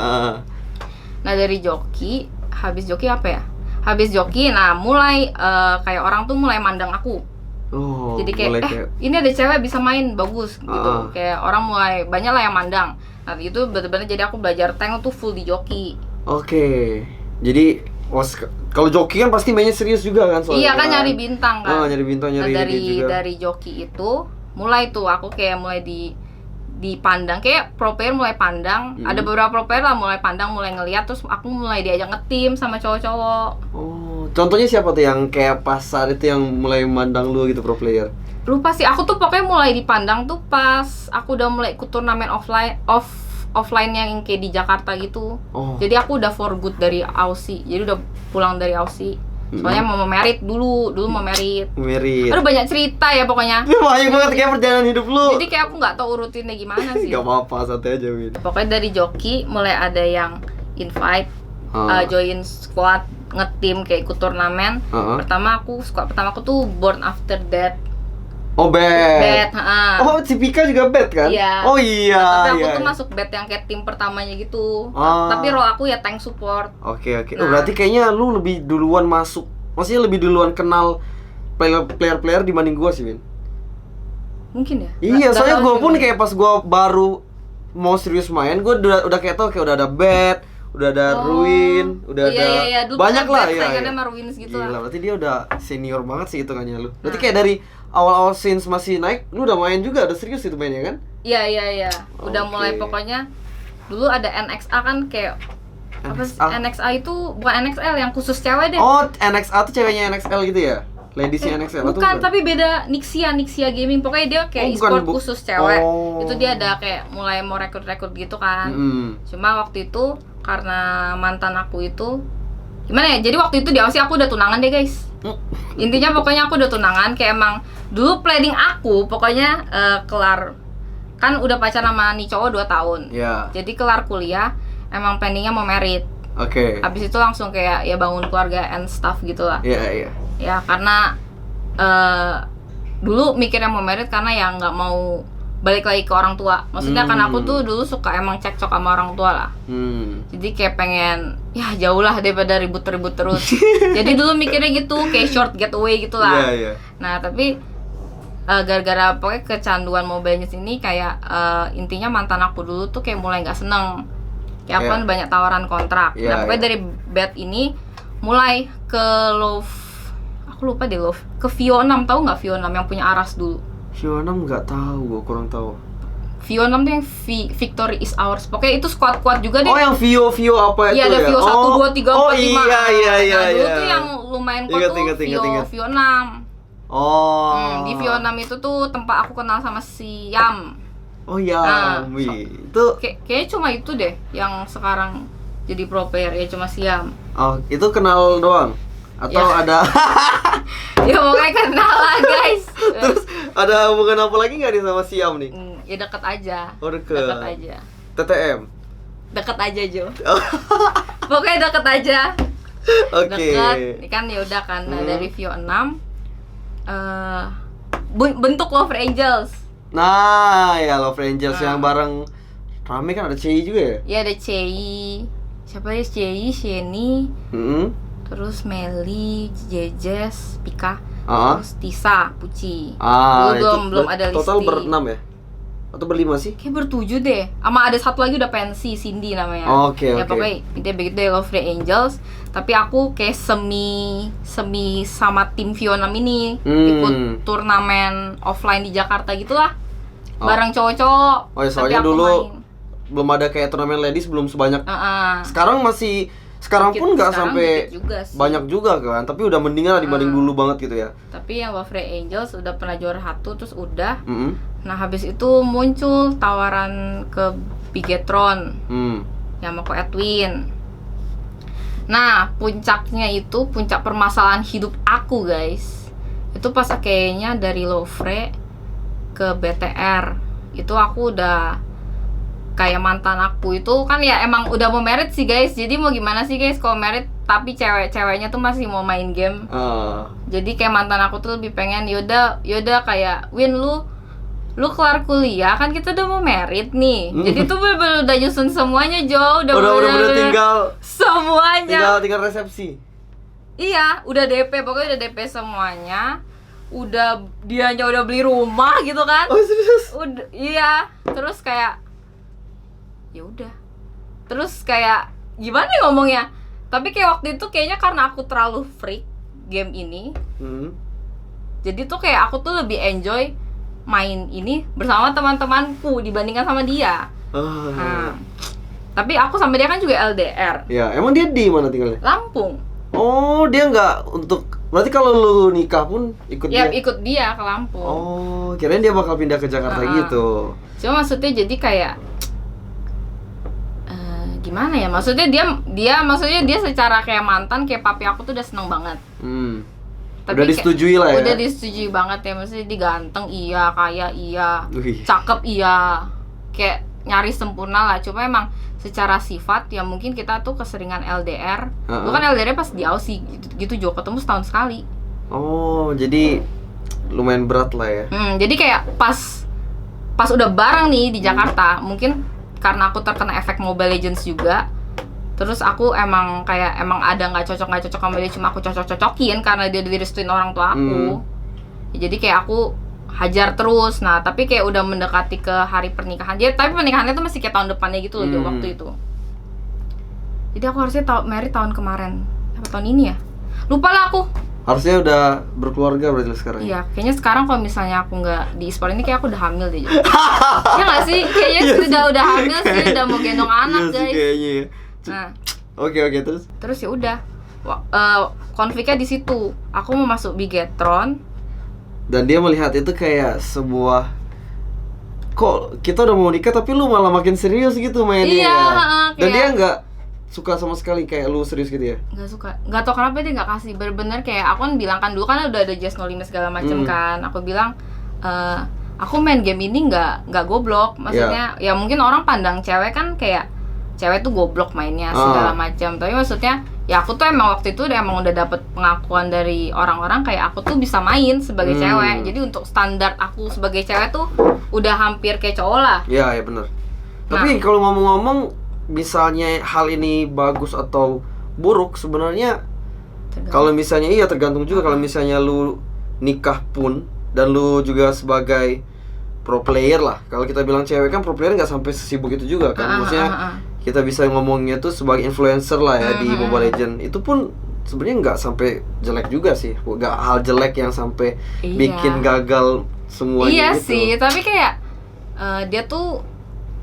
Nah, dari joki, habis joki apa ya? Habis joki, nah mulai kayak orang tuh mulai mandang aku. Oh, jadi kayak ini ada cewek bisa main bagus gitu. Kayak orang mulai banyak lah yang mandang. Nah, itu benar-benar jadi aku belajar tank tuh full di joki. Oke. Jadi kalau joki kan pasti mainnya serius juga kan soalnya. Iya kan nyari bintang kan. Nyari bintang, nyari juga. Dari joki itu mulai tuh aku kayak mulai dipandang, kayak pro player mulai pandang. Ada beberapa pro player lah mulai pandang, mulai ngeliat, terus aku mulai diajak ngetim sama cowok-cowok. Oh, contohnya siapa tuh yang kayak pas saat itu yang mulai mandang lu gitu pro player? Lupa sih, aku tuh pokoknya mulai dipandang tuh pas aku udah mulai ikut turnamen offline yang kayak di Jakarta gitu. Jadi aku udah for good dari Aussie. Jadi udah pulang dari Aussie. Soalnya mau merit dulu mau merit. Aduh, banyak cerita ya pokoknya. Banyak banget kayak perjalanan hidup lu. Jadi kayak aku nggak tahu urutinnya gimana sih. Gak apa-apa, santai aja, Win. Pokoknya dari joki mulai ada yang invite, join squad, ngetim kayak ikut turnamen. Pertama aku tuh Born After Death. Oh, bet. Oh, si Pika juga bet kan? Iya. Oh iya. Tapi aku tuh masuk bet yang kayak tim pertamanya gitu. Tapi role aku ya tank support. Oke. Nah, berarti kayaknya lu lebih duluan masuk. Maksudnya lebih duluan kenal player dibanding gua sih, Win. Mungkin ya. Iya, soalnya gua pun kayak pas gua baru mau serius main, gua udah kayak tau kayak udah ada bet, udah ada Ruin, udah ada banyak lah ya. Sama Ruin gitu lah. Berarti dia udah senior banget sih hitungannya lu. Berarti kayak dari awal-awal Saints masih naik, lu udah main juga, udah serius itu mainnya kan? Iya. Udah mulai pokoknya. Dulu ada NXA kan kayak NXA itu bukan NXL yang khusus cewek deh. Oh, NXA tuh ceweknya NXL gitu ya? Ladiesnya NXL bukan, tapi beda Nixia Gaming. Pokoknya dia kayak e-sport khusus cewek. Itu dia ada kayak mulai mau rekrut gitu kan. Cuma waktu itu karena mantan aku itu gimana ya? Jadi waktu itu di Aussie aku udah tunangan deh, guys. Intinya pokoknya aku udah tunangan, kayak emang dulu planning aku pokoknya kelar kan udah pacaran sama nih cowok 2 tahun. Jadi kelar kuliah emang planningnya mau merit. Habis itu langsung kayak ya bangun keluarga and stuff gitu lah. Ya karena dulu mikirnya mau merit karena ya nggak mau balik lagi ke orang tua. Maksudnya kan aku tuh dulu suka emang cekcok sama orang tua lah. Jadi kayak pengen ya jauh lah daripada ribut-ribut terus. Jadi dulu mikirnya gitu, kayak short getaway gitu lah. Nah tapi gara-gara pokoknya kecanduan Mobile Legends ini kayak intinya mantan aku dulu tuh kayak mulai nggak seneng. Kayak aku kan banyak tawaran kontrak. Nah pokoknya dari bad ini mulai ke love, aku lupa deh love, ke Vio 6, tahu nggak Vio 6 yang punya Aras dulu? Vio 6 nggak tahu, gue kurang tahu. Vio 6 tuh yang Victory is ours. Pokoknya itu squad juga deh. Oh yang Vio apa itu ya? Iya ada Vio 1, 2, 3, 4, 5. Oh iya. Nah dulu tuh yang lumayan kuat tuh Vio 6. Di Vio 6 itu tuh tempat aku kenal sama si Yam. Oh iya, itu kayaknya cuma itu deh yang sekarang jadi pro player ya, cuma si Yam. Oh, itu kenal doang? Atau ada ya pokoknya kenal lah guys. Terus ada hubungan apa lagi nggak nih sama Siam nih? Ya deket aja. Oh deket aja. TTM? Deket aja Jo. Pokoknya deket aja. Deket, kan ya udah kan. Nah dari Vio 6 bentuk Love Angels. Nah ya Love Angels yang bareng rame kan, ada Cei juga ya? Iya ada Cei. Siapa ya? Cei, Sheni. Terus Meli, Jejes, Pika, terus Tisa, Puci. Belum ada list. Total ber-6 ya? Atau ber-5 sih? Kayak ber-7 deh. Sama ada satu lagi udah pensi, Cindy namanya. Ya pokoknya dia begitu deh, Love Angels. Tapi aku kayak semi sama tim Vio 6 ini ikut turnamen offline di Jakarta gitulah. Bareng cowok-cowok. Oh ya, soalnya dulu belum ada kayak turnamen ladies, belum sebanyak. Sekarang pun nggak sampai banyak juga kan, tapi udah mendingan lah dibanding dulu banget gitu ya. Tapi yang Love Angels udah pernah juara 1 terus udah. Nah habis itu muncul tawaran ke Bigetron yang mau ke Edwin. Nah puncak permasalahan hidup aku guys, itu pas kayaknya dari Lovre ke BTR. Itu aku udah kayak mantan aku itu kan ya emang udah mau merit sih guys. Jadi mau gimana sih guys kalau merit tapi ceweknya tuh masih mau main game. Jadi kayak mantan aku tuh lebih pengen yaudah kayak Win lu kelar kuliah kan kita udah mau merit nih. Jadi tuh bener-bener udah nyusun semuanya Jo. Udah tinggal semuanya. Tinggal resepsi. Iya, udah DP, pokoknya udah DP semuanya. Dianya udah beli rumah gitu kan. Oh serius? Iya, terus kayak ya udah. Terus kayak gimana ya ngomongnya? Tapi kayak waktu itu kayaknya karena aku terlalu freak game ini. Jadi tuh kayak aku tuh lebih enjoy main ini bersama teman-temanku dibandingkan sama dia. Tapi aku sama dia kan juga LDR. Ya, emang dia di mana tinggalnya? Lampung. Oh, dia nggak berarti kalau lu nikah pun ikut dia? Ya, ikut dia ke Lampung. Oh, kirain dia bakal pindah ke Jakarta gitu. Cuma maksudnya jadi kayak gimana ya? Maksudnya dia secara kayak mantan kayak papi aku tuh udah seneng banget. Tapi udah disetujui lah ya? Udah disetujui banget ya, maksudnya dia ganteng iya, kaya iya, cakep iya, kayak nyaris sempurna lah. Cuma emang secara sifat ya mungkin kita tuh keseringan LDR. Lu kan LDR pas di Aussie gitu Jo, ketemu setahun sekali. Oh, jadi lumayan berat lah ya. Jadi kayak pas udah bareng nih di Jakarta, mungkin karena aku terkena efek Mobile Legends juga. Terus aku emang ada nggak cocok sama dia, cuma aku cocok-cocokin karena dia direstuin orang tua aku. Ya, jadi kayak aku hajar terus. Nah tapi kayak udah mendekati ke hari pernikahan dia, tapi pernikahannya tuh masih kayak tahun depannya gitu loh waktu itu. Jadi aku harusnya married tahun kemarin. Apa tahun ini ya? Lupa lah aku. Harusnya udah berkeluarga berarti sekarang. Iya, kayaknya sekarang kalau misalnya aku nggak di e-sport ini kayak aku udah hamil deh. Iya nggak sih? Kayaknya udah hamil sih, udah mau gendong anak iya guys. Sih, kayaknya. Nah, oke terus. Terus ya udah. Konfliknya di situ. Aku mau masuk Bigetron. Dan dia melihat itu kayak sebuah, kok kita udah mau nikah tapi lu malah makin serius gitu mainnya. Iya, dan dia nggak suka sama sekali kayak lu serius gitu ya? Nggak suka, nggak tau kenapa dia nggak kasih. Bener-bener kayak aku kan bilang kan dulu kan udah ada Just No Limit segala macem kan. Aku bilang aku main game ini nggak goblok. Maksudnya ya mungkin orang pandang cewek kan kayak cewek tuh goblok mainnya segala macam. Tapi maksudnya ya aku tuh emang waktu itu emang udah dapet pengakuan dari orang-orang kayak aku tuh bisa main sebagai cewek. Jadi untuk standar aku sebagai cewek tuh udah hampir kayak cowok lah. Iya benar. Tapi kalau ngomong-ngomong, misalnya hal ini bagus atau buruk sebenarnya, kalau misalnya tergantung juga. Kalau misalnya lu nikah pun dan lu juga sebagai pro player lah. Kalau kita bilang cewek kan pro player nggak sampai sesibuk itu juga kan. Maksudnya kita bisa ngomongnya tuh sebagai influencer lah ya di Mobile Legends. Itu pun sebenarnya nggak sampai jelek juga sih. Nggak hal jelek yang sampai bikin gagal semuanya. Iya gitu. sih, tapi kayak dia tuh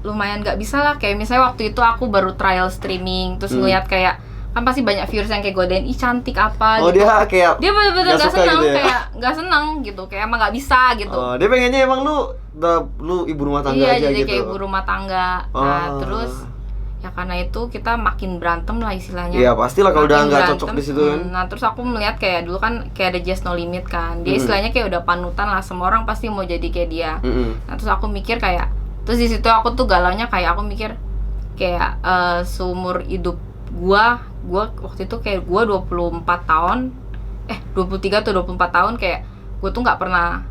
lumayan nggak bisa lah. Kayak misalnya waktu itu aku baru trial streaming, terus ngeliat kayak kan pasti banyak viewers yang kayak godain, ih cantik apa gitu. Dia bener-bener nggak seneng, gitu ya? kayak nggak seneng gitu, kayak emang nggak bisa gitu. Dia pengennya emang lu ibu rumah tangga aja gitu. Iya, jadi kayak ibu rumah tangga. Nah, terus ya karena itu kita makin berantem lah istilahnya. Iya pastilah kalau udah nggak cocok di situ kan. Nah terus aku melihat kayak dulu kan kayak ada Just No Limit kan. Dia istilahnya kayak udah panutan lah, semua orang pasti mau jadi kayak dia. Nah terus aku mikir kayak, terus di situ aku tuh galaunya kayak aku mikir kayak seumur hidup gua waktu itu kayak gua 23 atau 24 tahun kayak gua tuh nggak pernah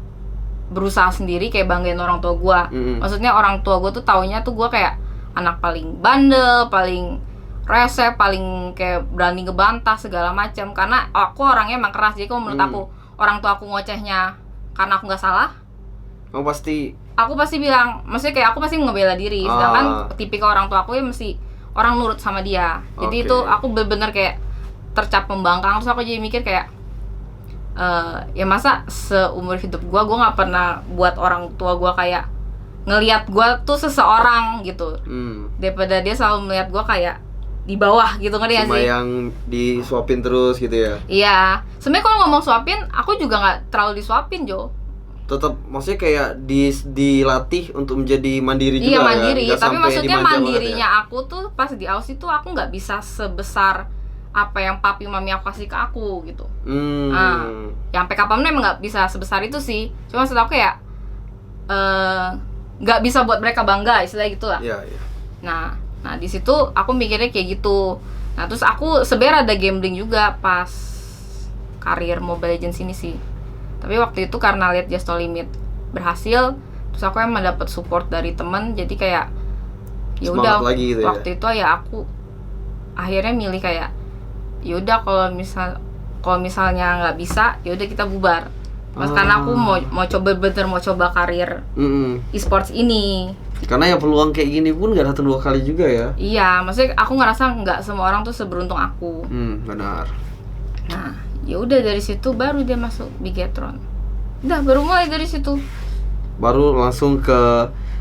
berusaha sendiri kayak banggain orang tua gua. Maksudnya orang tua gua tuh taunya tuh gua kayak anak paling bandel, paling rese, paling kayak berani ngebantah segala macam. Karena aku orangnya emang keras. Jadi kalau menurut aku orang tua aku ngocehnya karena aku nggak salah, aku pasti bilang, maksudnya kayak aku pasti ngebela diri. Sedangkan tipikal orang tua aku ya mesti orang nurut sama dia. Jadi itu aku bener-bener kayak tercap pembangkang. Terus aku jadi mikir kayak ya masa seumur hidup gue nggak pernah buat orang tua gue kayak ngelihat gue tuh seseorang gitu, daripada dia selalu melihat gue kayak di bawah gitu, ngerti gak sih? Cuma yang disuapin terus gitu ya? Iya, sebenarnya kalau ngomong suapin, aku juga nggak terlalu disuapin Jo. Tetap maksudnya kayak dilatih untuk menjadi mandiri juga. Iya mandiri, kan? tapi maksudnya mandirinya ya? Aku tuh pas di Aussie tuh aku nggak bisa sebesar apa yang papi mami aku kasih ke aku gitu. Yang PK Pamna emang nggak bisa sebesar itu sih. Cuma maksud aku ya nggak bisa buat mereka bangga, istilahnya gitu lah. Iya. Nah di situ aku mikirnya kayak gitu. Nah terus aku sebenarnya ada gambling juga pas karir Mobile Legends ini sih. Tapi waktu itu karena lihat Just No Limit berhasil, terus aku emang dapet support dari temen, jadi kayak ya udah gitu waktu itu ya aku akhirnya milih kayak ya udah kalau misalnya nggak bisa ya udah kita bubar. Mas karena aku mau coba karir e-sports ini. Karena ya peluang kayak gini pun gak datang 2 kali juga ya. Iya, maksudnya aku ngerasa nggak semua orang tuh seberuntung aku. Benar. Nah, ya udah dari situ baru dia masuk Bigetron. Udah baru mulai dari situ. Baru langsung ke.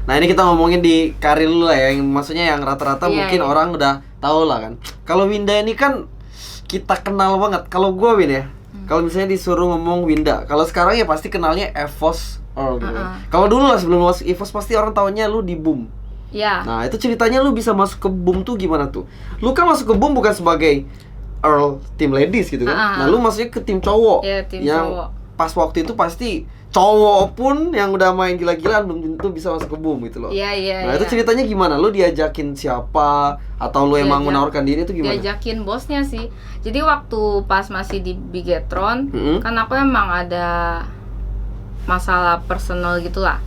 Nah ini kita ngomongin di karir lu lah ya, yang maksudnya yang rata-rata mungkin orang udah tahu lah kan. Kalau Winda ini kan kita kenal banget. Kalau gue Win ya. Kalau misalnya disuruh ngomong Winda, kalau sekarang ya pasti kenalnya EVOS gitu. Kalau dulu lah sebelum masuk EVOS pasti orang taunya lu di Boom. Iya. Nah, itu ceritanya lu bisa masuk ke Boom tuh gimana tuh? Lu kan masuk ke Boom bukan sebagai Earl tim ladies gitu kan. Nah, lu masuknya ke tim cowok. Iya, tim yang cowok. Pas waktu itu pasti cowok pun yang udah main gila-gilaan belum tentu bisa masuk ke Boom gitu loh. Iya. Nah, itu ceritanya gimana? Lu diajakin siapa atau lu emang menawarkan diri itu gimana? Diajakin bosnya sih. Jadi waktu pas masih di Bigetron, kan aku emang ada masalah personal gitulah.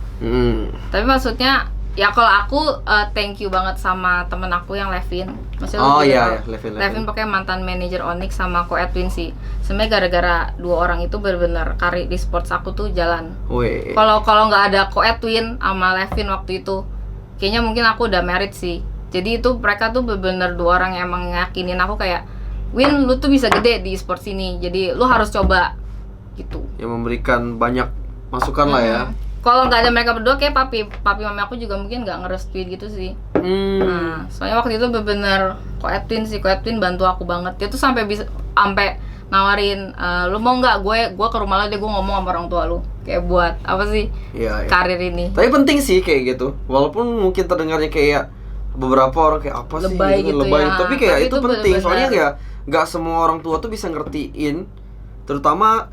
Tapi maksudnya ya kalau aku thank you banget sama temen aku yang Levin. Maksudnya Levin pakai mantan manajer Onyx sama Ko Edwin sih. Sebenarnya gara-gara 2 orang itu benar-benar karir di sports aku tuh jalan. Kalau nggak ada Ko Edwin sama Levin waktu itu, kayaknya mungkin aku udah married sih. Jadi itu mereka tuh bener-bener 2 orang yang emang ngakinin aku kayak, Win, lu tuh bisa gede di e-sports ini, jadi lu harus coba gitu. Yang memberikan banyak masukan lah ya. Kalau nggak ada mereka berdua, kayak papi mami aku juga mungkin nggak ngerestuin gitu sih. Nah, soalnya waktu itu bener-bener Ko Edwin bantu aku banget. Dia tuh sampai nawarin, lu mau nggak gue ke rumah lo deh, gue ngomong sama orang tua lu, kayak buat apa sih karir ini. Tapi penting sih kayak gitu, walaupun mungkin terdengarnya kayak beberapa orang kayak apa sih lebay gitu ya. Tapi kayak tapi itu penting, bener-bener. soalnya ya nggak semua orang tua tuh bisa ngertiin, terutama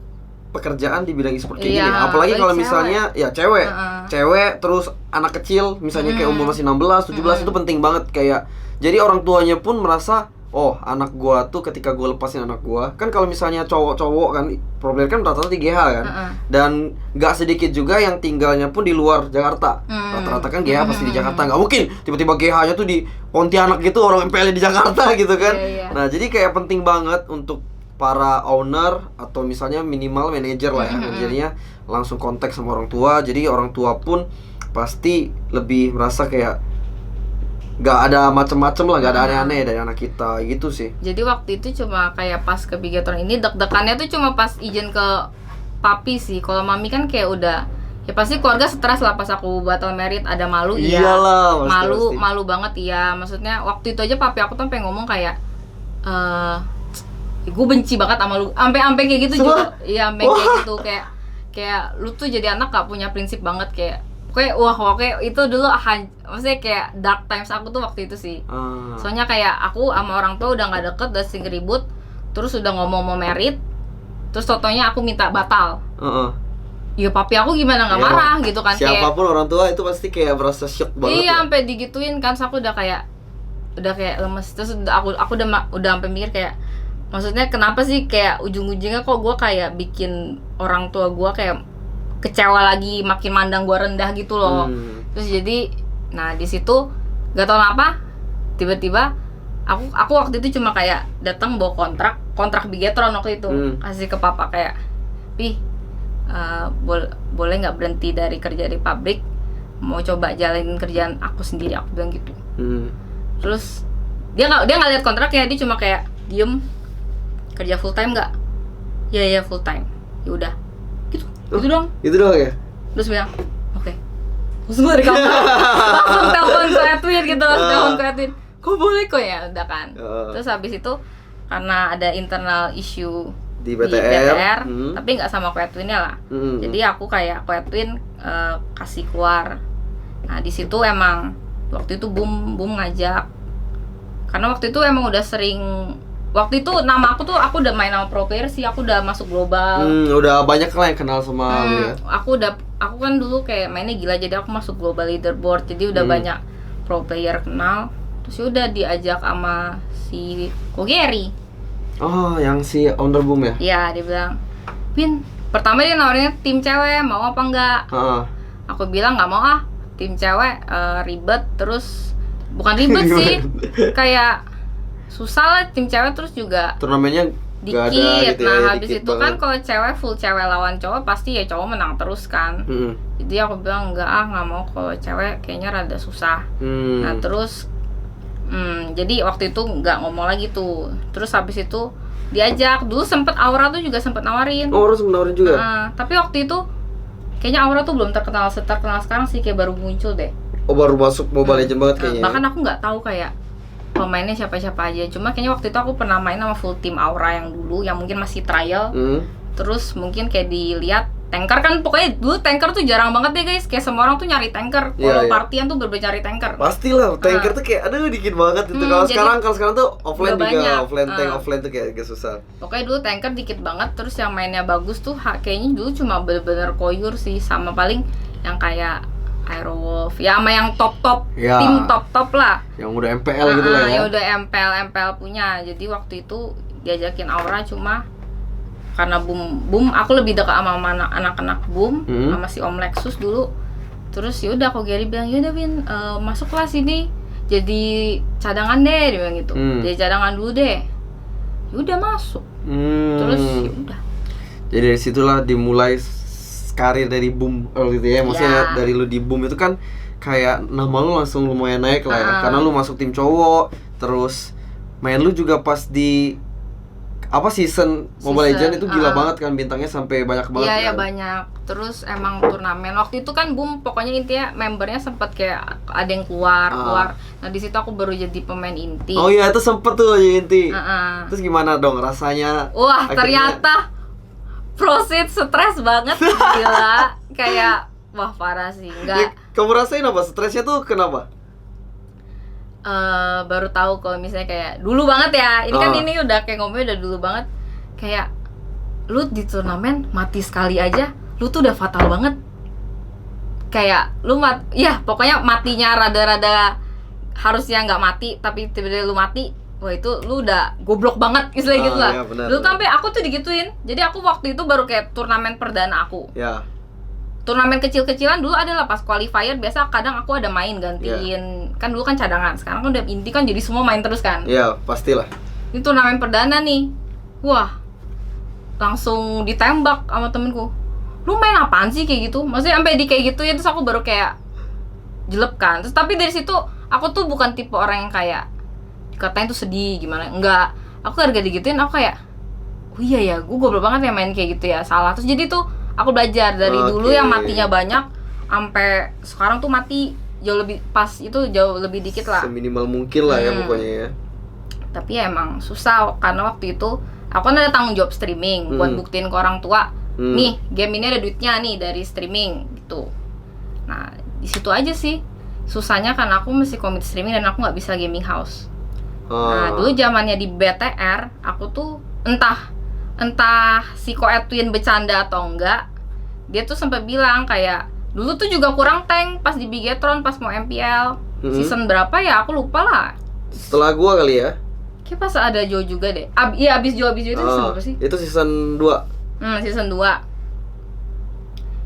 pekerjaan di bidang e-sport kayak gini. Apalagi kalau misalnya ya cewek terus anak kecil misalnya kayak umur masih 16, 17 itu penting banget kayak. Jadi orang tuanya pun merasa, oh anak gua tuh ketika gua lepasin anak gua, kan kalau misalnya cowok-cowok kan pro player kan rata-rata di GH kan. Dan nggak sedikit juga yang tinggalnya pun di luar Jakarta. Rata-rata kan GH pasti di Jakarta. Nggak mungkin tiba-tiba GH-nya tuh di Pontianak gitu, orang MPL di Jakarta gitu kan. Nah, jadi kayak penting banget untuk para owner atau misalnya minimal manajer lah ya, jadinya langsung kontak sama orang tua. Jadi orang tua pun pasti lebih merasa kayak nggak ada macem-macem lah, nggak ada aneh-aneh dari anak kita gitu sih. Jadi waktu itu cuma kayak pas ke Bigetron ini deg-degannya tuh cuma pas izin ke papi sih. Kalau mami kan kayak udah, ya pasti keluarga stres lah pas aku battle merit, ada malu. Iyalah, malu banget iya. Maksudnya waktu itu aja papi aku tuh sampai ngomong kayak, gue benci banget sama lu, sampai kayak gitu juga. Iya, sampai kayak gitu, kayak lu tuh jadi anak gak punya prinsip banget, kayak itu dulu maksudnya kayak dark times aku tuh waktu itu sih. Soalnya kayak aku sama orang tua udah gak deket, udah sering ribut, terus udah ngomong mau merit, terus totonya aku minta batal. Ya papi aku gimana nggak marah gitu kan. Siapapun kayak, orang tua itu pasti kayak merasa shock banget. Iya, sampai digituin kan, aku udah kayak lemes. Terus aku udah sampai mikir kayak, maksudnya kenapa sih kayak ujung-ujungnya kok gue kayak bikin orang tua gue kayak kecewa lagi, makin mandang gue rendah gitu loh. Terus jadi, nah di situ gak tau kenapa tiba-tiba aku waktu itu cuma kayak datang bawa kontrak Bigetron waktu itu, kasih ke papa kayak, Pi, boleh nggak berhenti dari kerja di pabrik, mau coba jalanin kerjaan aku sendiri, aku bilang gitu. Terus dia nggak lihat kontraknya, dia cuma kayak diem, kerja full time nggak? Ya full time. Ya udah, gitu doang. Itu doang ya. Terus bilang, oke. Terus gue dari kamar langsung telepon ke Edwin gitu, kok boleh kok ya, udah kan. Terus habis itu karena ada internal issue di BTR, tapi nggak sama Ko Edwinnya lah. Jadi aku kayak Ko Edwin kasih keluar. Nah di situ emang waktu itu boom ngajak, karena waktu itu emang udah sering. Waktu itu nama aku udah main sama pro player sih, aku udah masuk global. Udah banyak lah yang kenal sama lu ya. Aku kan dulu kayak mainnya gila, jadi aku masuk global leaderboard, jadi udah banyak pro player kenal. Terus udah diajak sama si Ko Gary. Oh, yang si owner boom ya? Iya, dia bilang, Win, pertama dia nawarinnya tim cewek, mau apa enggak? Aku bilang nggak mau ah, tim cewek ribet, terus bukan ribet sih, kayak susah lah tim cewek, terus juga turnamennya dikit. Gitu ya, habis itu banget. Kan kalau cewek full cewek lawan cowok pasti ya cowok menang terus kan. Jadi aku bilang nggak mau, kalau cewek kayaknya rada susah. Nah terus jadi waktu itu nggak ngomong lagi tuh. Terus habis itu diajak, dulu sempet Aura tuh juga sempet nawarin. Aura sempet nawarin juga. Tapi waktu itu kayaknya Aura tuh belum terkenal sekarang sih, kayak baru muncul deh. Oh, baru masuk Mobile Legends banget kayaknya. Bahkan aku nggak tahu kayak pemainnya siapa aja. Cuma kayaknya waktu itu aku pernah main sama full team Aura yang dulu, yang mungkin masih trial. Terus mungkin kayak dilihat tanker kan, pokoknya dulu tanker tuh jarang banget deh guys. Kayak semua orang tuh nyari tanker. Kalau partyan tuh bener-bener nyari tanker. Pastilah, tanker tuh kayak aduh dikit banget itu. Kalau sekarang tuh offline juga banyak. offline tuh kayak agak susah. Pokoknya dulu tanker dikit banget. Terus yang mainnya bagus tuh kayaknya dulu cuma bener-bener koyur sih, sama paling yang kayak Aerowolf, ya sama yang top-top, tim top-top lah. Yang udah MPL gitu lah ya. Yang udah MPL punya. Jadi waktu itu diajakin Aura, cuma karena boom aku lebih dekat sama anak-anak boom, sama si Om Lexus dulu. Terus yaudah Ko Gary bilang, yaudah Win, masuklah sini jadi cadangan deh, dia bilang gitu. Jadi cadangan dulu deh. Yaudah masuk. Terus yaudah. Jadi dari situlah dimulai karir dari boom gitu ya. Maksudnya dari lu di boom itu kan kayak nama lu langsung lumayan naik lah ya, karena lu masuk tim cowok, terus main lu juga pas di season Mobile Legends itu gila banget kan, bintangnya sampai banyak banget. Iya, banyak. Terus emang turnamen waktu itu kan boom, pokoknya intinya membernya sempet kayak ada yang keluar. Nah, di situ aku baru jadi pemain inti. Oh iya, itu sempet tuh jadi inti. Terus gimana dong rasanya? Wah, ternyata proceed stres banget, gila. Kayak wah parah sih. Enggak. Kamu rasain apa? Stresnya tuh kenapa? Baru tahu kalau misalnya kayak dulu banget ya. Ini kan ini udah kayak ngomongnya udah dulu banget. Kayak lu di turnamen mati sekali aja, lu tuh udah fatal banget. Kayak lu pokoknya matinya rada-rada harusnya nggak mati, tapi tiba-tiba lu mati. Wah, itu lu udah goblok banget istilahnya gitu lah. Iya, Lu sampai aku tuh digituin. Jadi aku waktu itu baru kayak turnamen perdana aku. Ya. Turnamen kecil-kecilan dulu adalah pas qualifier, biasa kadang aku ada main gantiin. Kan dulu kan cadangan, sekarang kan udah inti kan, jadi semua main terus kan. Iya, pastilah. Ini turnamen perdana nih. Wah, langsung ditembak sama temenku. Lu main apaan sih kayak gitu? Maksudnya sampai di kayak gitu ya, terus aku baru kayak jelek kan. Terus tapi dari situ aku tuh bukan tipe orang yang kayak dikatain tuh sedih gimana. Enggak. Aku gara-gara digituin aku kayak, oh iya ya, gue goblok banget ya main kayak gitu ya, salah. Terus jadi tuh aku belajar dari dulu yang matinya banyak sampai sekarang tuh mati jauh lebih dikit lah. Seminimal mungkin lah ya pokoknya ya. Tapi ya emang susah karena waktu itu aku kan ada tanggung jawab streaming buat buktiin ke orang tua. Nih, game ini ada duitnya nih dari streaming gitu. Nah, di situ aja sih susahnya karena aku mesti komit streaming dan aku nggak bisa gaming house. Nah, dulu zamannya di BTR aku tuh entah si Ko Edwin bercanda atau enggak, dia tuh sempat bilang kayak dulu tuh juga kurang tank pas di Bigetron pas mau MPL. Season berapa ya aku lupa lah. Setelah gua kali ya. Kayak pas ada Joe juga deh. Iya, abis Joe itu season berapa sih? Itu season 2. Season 2.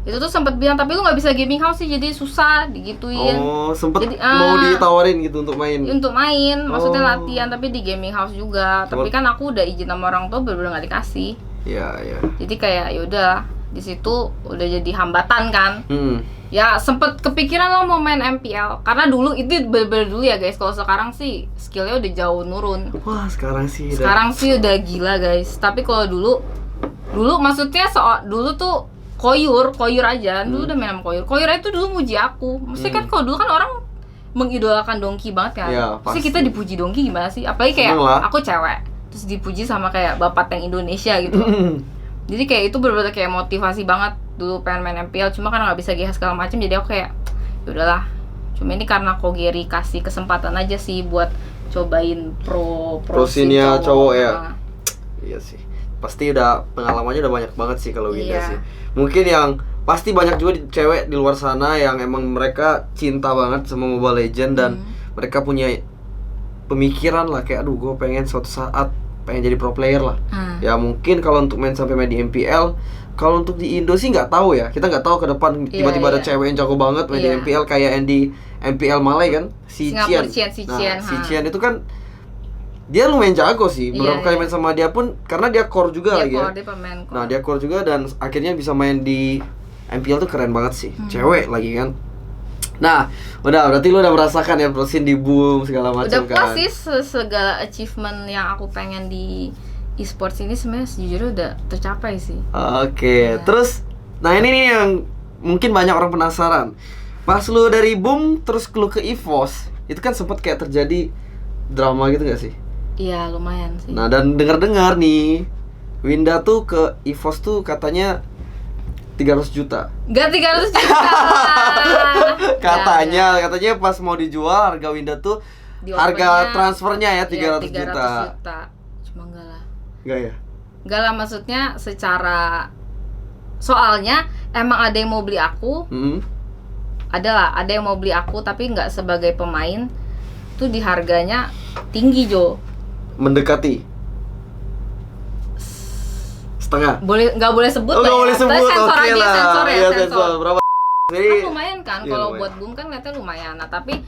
Itu tuh sempat bilang, tapi lu nggak bisa gaming house sih, jadi susah digituin. Oh, sempet mau ditawarin gitu untuk main. Untuk main, maksudnya latihan tapi di gaming house juga. Tapi kan aku udah izin sama orang tua, bener-bener nggak dikasih. Iya. Jadi kayak yaudah, di situ udah jadi hambatan kan. Ya sempet kepikiran lah mau main MPL, karena dulu itu bener-bener dulu ya guys. Kalau sekarang sih skillnya udah jauh nurun. Wah, sekarang sih udah gila guys. Tapi kalau dulu maksudnya dulu tuh Koyur aja, dulu udah main sama Koyur itu dulu muji aku. Maksudnya kan kalau dulu kan orang mengidolakan Dongki banget kan. Ya, pasti kita dipuji Dongki gimana sih? Apalagi kayak aku cewek, terus dipuji sama kayak bapak tank Indonesia gitu. Jadi kayak itu bener-bener kayak motivasi banget dulu pengen main MPL. Cuma karena nggak bisa GH segala macam, jadi aku kayak yaudahlah. Cuma ini karena Kogeri kasih kesempatan aja sih buat cobain pro scene-nya cowok ya. Iya sih. Pasti udah pengalamannya udah banyak banget sih kalau Winda sih. Mungkin yang pasti banyak juga cewek di luar sana yang emang mereka cinta banget sama Mobile Legends dan mereka punya pemikiran lah kayak aduh gue pengen suatu saat pengen jadi pro player lah. Ya mungkin kalau untuk main sampai main di MPL, kalau untuk di Indo sih nggak tahu ya. Kita nggak tahu ke depan tiba-tiba ada cewek yang jago banget main di MPL kayak yang di MPL Malay kan, si Cian. Si Cian itu kan dia lumayan jago sih, beberapa kali main sama dia pun karena dia core juga lagi ya. Nah dia core juga dan akhirnya bisa main di MPL tuh keren banget sih, cewek lagi kan. Nah berarti lu udah merasakan ya prosin di boom segala macam kan. Udah pas sih segala achievement yang aku pengen di e-sports ini sebenarnya sejujurnya udah tercapai sih. Oke. Terus nah ini nih yang mungkin banyak orang penasaran. Pas lu dari boom terus lu ke EVOS, itu kan sempat kayak terjadi drama gitu gak sih? Iya lumayan sih. Nah dan dengar nih Winda tuh ke EVOS tuh katanya 300 juta. Gak 300 juta. Katanya pas mau dijual harga Winda tuh harga transfernya ya 300 juta. Cuma enggak lah. Enggak ya? Enggak lah, maksudnya secara soalnya emang ada yang mau beli aku. Ada yang mau beli aku tapi nggak sebagai pemain. Tuh di harganya tinggi Jo. Mendekati setengah. Nggak boleh sebut lah. Nggak boleh sebut. Sensor aja, lah. Sensor. Berapa? Jadi, kan lumayan kan kalau buat boom kan ternyata lumayan. Nah tapi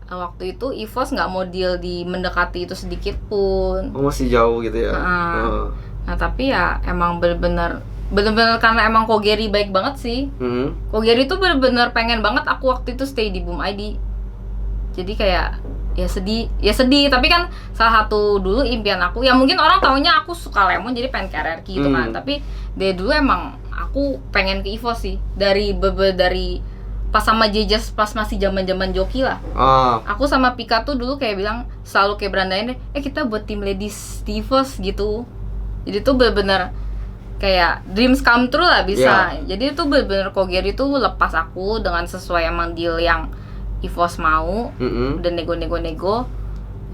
waktu itu EVOS nggak mau deal di mendekati itu sedikit pun. Masih jauh gitu ya. Nah tapi ya emang bener-bener bener-bener karena emang Kogeri baik banget sih. Kogeri tuh bener-bener pengen banget aku waktu itu stay di Boom ID. Jadi kayak ya sedih tapi kan salah satu dulu impian aku ya, mungkin orang taunya aku suka Lemon jadi pengen ke RRQ gitu kan, tapi dari dulu emang aku pengen ke EVOS sih dari pas sama Jejas pas masih zaman joki lah. Aku sama Pika tuh dulu kayak bilang selalu kayak berandain kita buat tim ladies di EVOS gitu. Jadi tuh bener-bener kayak dreams come true lah bisa. Jadi tuh bener-bener Kogeri tuh lepas aku dengan sesuai emang deal yang EVOS mau, udah nego.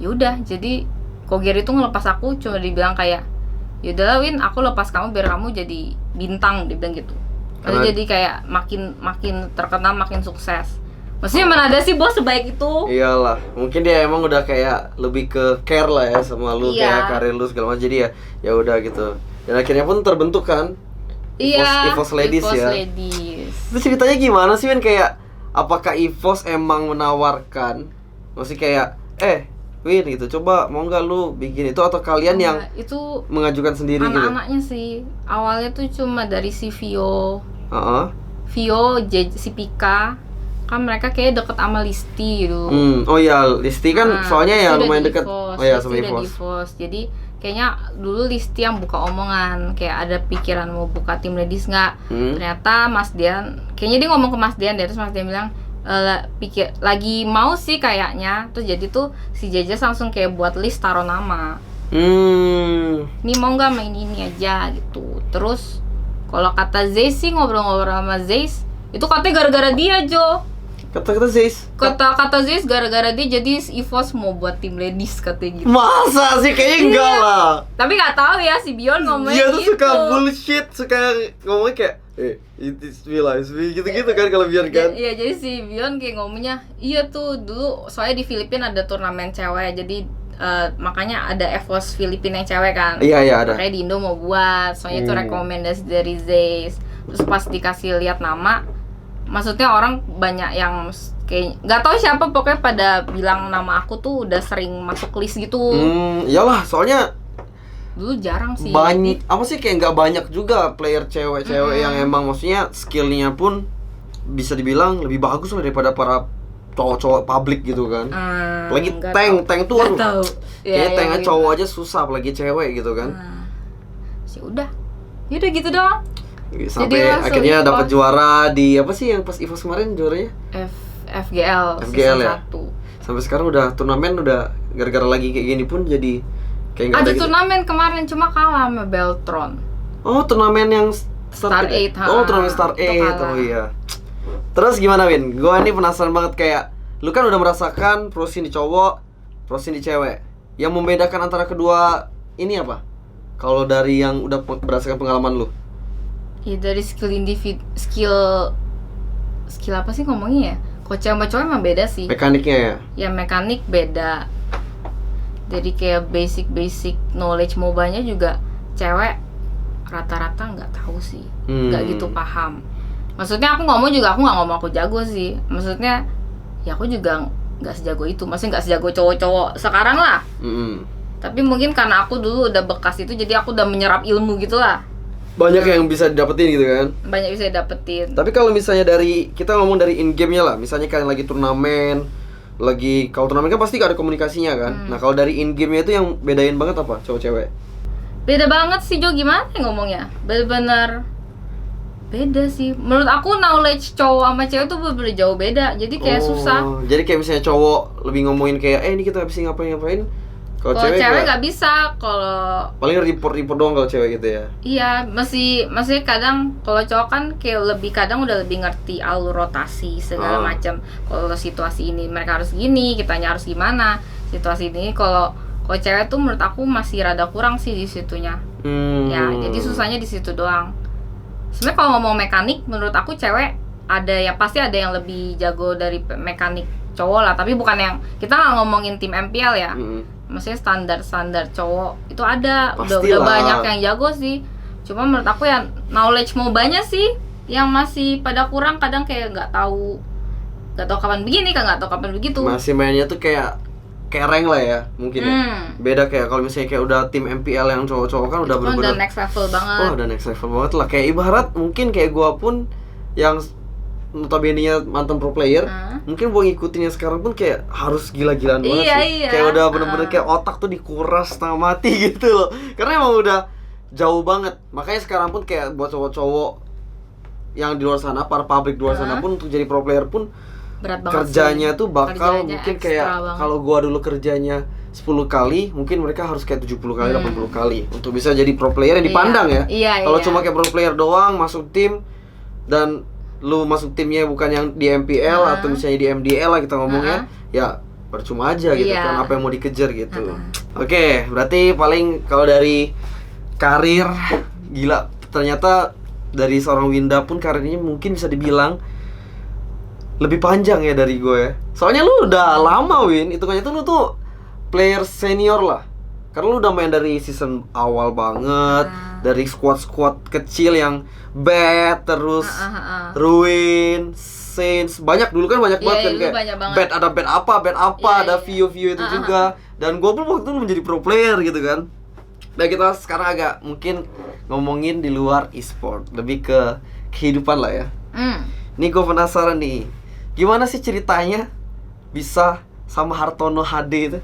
Yaudah, jadi Kogeri tuh ngelepas aku cuma dibilang kayak yaudahlah Win, aku lepas kamu biar kamu jadi bintang, dibilang gitu. Karena jadi kayak makin terkenal, makin sukses. Maksudnya mana ada sih bos sebaik itu? Iyalah, mungkin dia emang udah kayak lebih ke care lah ya sama lu, kayak karir lu segala macam. Jadi ya udah gitu. Dan akhirnya pun terbentuk kan EVOS Ladies ya. Itu ceritanya gimana sih Win, kayak apakah EVOS emang menawarkan, maksudnya kayak Win gitu, coba mau nggak lu bikin itu, atau kalian yang itu mengajukan sendiri gitu? Anak-anaknya sih awalnya tuh cuma dari si Vio, si Pika, kan mereka kayak deket sama Listi gitu. Oh iya, Listi kan soalnya ya lumayan deket. Sama EVOS. Jadi kayaknya dulu Listi yang buka omongan, kayak ada pikiran mau buka tim ladies nggak. Ternyata Mas Dian, kayaknya dia ngomong ke Mas Dian deh, terus Mas Dian bilang pikir lagi mau sih kayaknya. Terus jadi tuh si Jejas langsung kayak buat list taruh nama. Ini mau nggak main ini aja gitu. Terus kalau kata Zeiss sih, ngobrol-ngobrol sama Zeiss itu katanya gara-gara dia Jo. Kata Zeiss? Kata Zeiss gara-gara dia jadi EVOS mau buat tim ladies katanya gitu. Masa sih? Kayaknya enggak lah. Tapi nggak tahu ya si Bion ngomongnya dia tuh gitu. suka bullshit, suka ngomongnya kayak it's me lah, gitu-gitu kan kalau Bion kan. Iya, jadi si Bion kayak ngomongnya iya tuh dulu soalnya di Filipina ada turnamen cewek, jadi makanya ada EVOS Filipina yang cewek kan. Iya ada. Kayak di Indo mau buat, soalnya itu rekomendasi dari Zeiss. Terus pas dikasih lihat nama, maksudnya orang banyak yang kayak nggak tahu siapa, pokoknya pada bilang nama aku tuh udah sering masuk list gitu. Iyalah, soalnya dulu jarang sih. Banyak apa sih, kayak nggak banyak juga player cewek-cewek yang emang maksudnya skillnya pun bisa dibilang lebih bagus lah daripada para cowok-cowok publik gitu kan. Apalagi tank tuh aduh. Kayaknya tanknya cowok aja susah, apalagi cewek gitu kan. Sih udah gitu doang. Sampai akhirnya dapat juara di apa sih yang pas EVOS kemarin juaranya? FGL ya. 1. Sampai sekarang udah turnamen, udah gara-gara lagi kayak gini pun jadi kayak ada turnamen gitu. Kemarin cuma kalah sama Beltron. Oh, turnamen yang Star 8. Oh, turnamen Star 8. Oh iya. Terus gimana Win? Gua ini penasaran banget, kayak lu kan udah merasakan pro scene di cowok, pro scene di cewek. Yang membedakan antara kedua ini apa? Kalau dari yang udah berdasarkan pengalaman lu? Ya dari skill apa sih ngomongnya ya? Kalau cewek sama cowok emang beda sih. Mekaniknya ya? Ya mekanik beda. Jadi kayak basic knowledge mobanya juga cewek rata-rata nggak tahu sih, nggak gitu paham. Maksudnya aku ngomong aku jago sih. Maksudnya ya aku juga nggak sejago itu. Maksudnya nggak sejago cowok-cowok sekarang lah. Tapi mungkin karena aku dulu udah bekas itu, jadi aku udah menyerap ilmu gitulah. Banyak yang bisa didapetin gitu kan? Banyak bisa didapetin. Tapi kalau misalnya kita ngomong dari in game-nya lah, misalnya kalian lagi turnamen, kalau turnamen kan pasti gak ada komunikasinya kan. Nah kalau dari in game-nya itu yang bedain banget apa cowok cewek? Beda banget sih Jo, gimana ya ngomongnya? Bener-bener beda sih. Menurut aku knowledge cowok sama cewek tuh bener-bener jauh beda. Jadi kayak susah. Jadi kayak misalnya cowok lebih ngomongin kayak ini kita habis ngapain. Kalau cewek nggak bisa, kalau paling report doang kalau cewek gitu ya. Iya, masih kadang kalau cowok kan kayak kadang udah lebih ngerti alur rotasi segala macam. Kalau situasi ini mereka harus gini, kitanya harus gimana. Situasi ini kalau cewek tuh menurut aku masih rada kurang sih di situnya. Ya, jadi susahnya di situ doang. Sebenarnya kalau ngomong mekanik, menurut aku cewek pasti ada yang lebih jago dari mekanik cowok lah, tapi bukan yang kita nggak ngomongin tim MPL ya. Maksudnya standar cowok itu ada. Udah banyak yang jago sih. Cuma menurut aku ya knowledge mobanya sih yang masih pada kurang, kadang kayak nggak tahu kapan begini, nggak tahu kapan begitu. Masih mainnya tuh kayak kayak rank lah ya mungkin ya. Beda kayak kalau misalnya kayak udah tim MPL yang cowok-cowok kan udah bener-bener udah next level banget. Oh, udah next level banget lah. Kayak ibarat mungkin kayak gua pun yang notabene-nya mantan pro player, mungkin gua ngikutinnya sekarang pun kayak harus gila-gilaan banget sih. Kayak udah bener-bener kayak otak tuh dikuras setengah mati gitu loh. Karena emang udah jauh banget. Makanya sekarang pun kayak buat cowok-cowok yang di luar sana, para public di luar sana pun untuk jadi pro player pun berat banget kerjanya sih. Tuh bakal Kerjanya mungkin kayak kalau gua dulu kerjanya 10 kali, mungkin mereka harus kayak 70 kali, 80 kali untuk bisa jadi pro player yang dipandang ya. Kalau cuma kayak pro player doang masuk tim dan lu masuk timnya bukan yang di MPL atau misalnya di MDL lah kita ngomongnya, ya percuma aja gitu kan, apa yang mau dikejar gitu. Oke, berarti paling kalau dari karir, gila ternyata dari seorang Winda pun karirnya mungkin bisa dibilang lebih panjang ya dari gue ya. Soalnya lu udah lama Win, hitungannya tuh lu tuh player senior lah. Karena lu udah main dari season awal banget, dari squad-squad kecil yang Bad, terus Ruin, Saints, banyak dulu kan banyak banget kan kayak Bad ada Bad apa, ada Vio itu juga. Dan gue pun waktu itu menjadi pro player gitu kan. Nah kita sekarang agak mungkin ngomongin di luar e-sport, lebih ke kehidupan lah ya. Nih gue penasaran nih, gimana sih ceritanya bisa sama Hartono HD itu?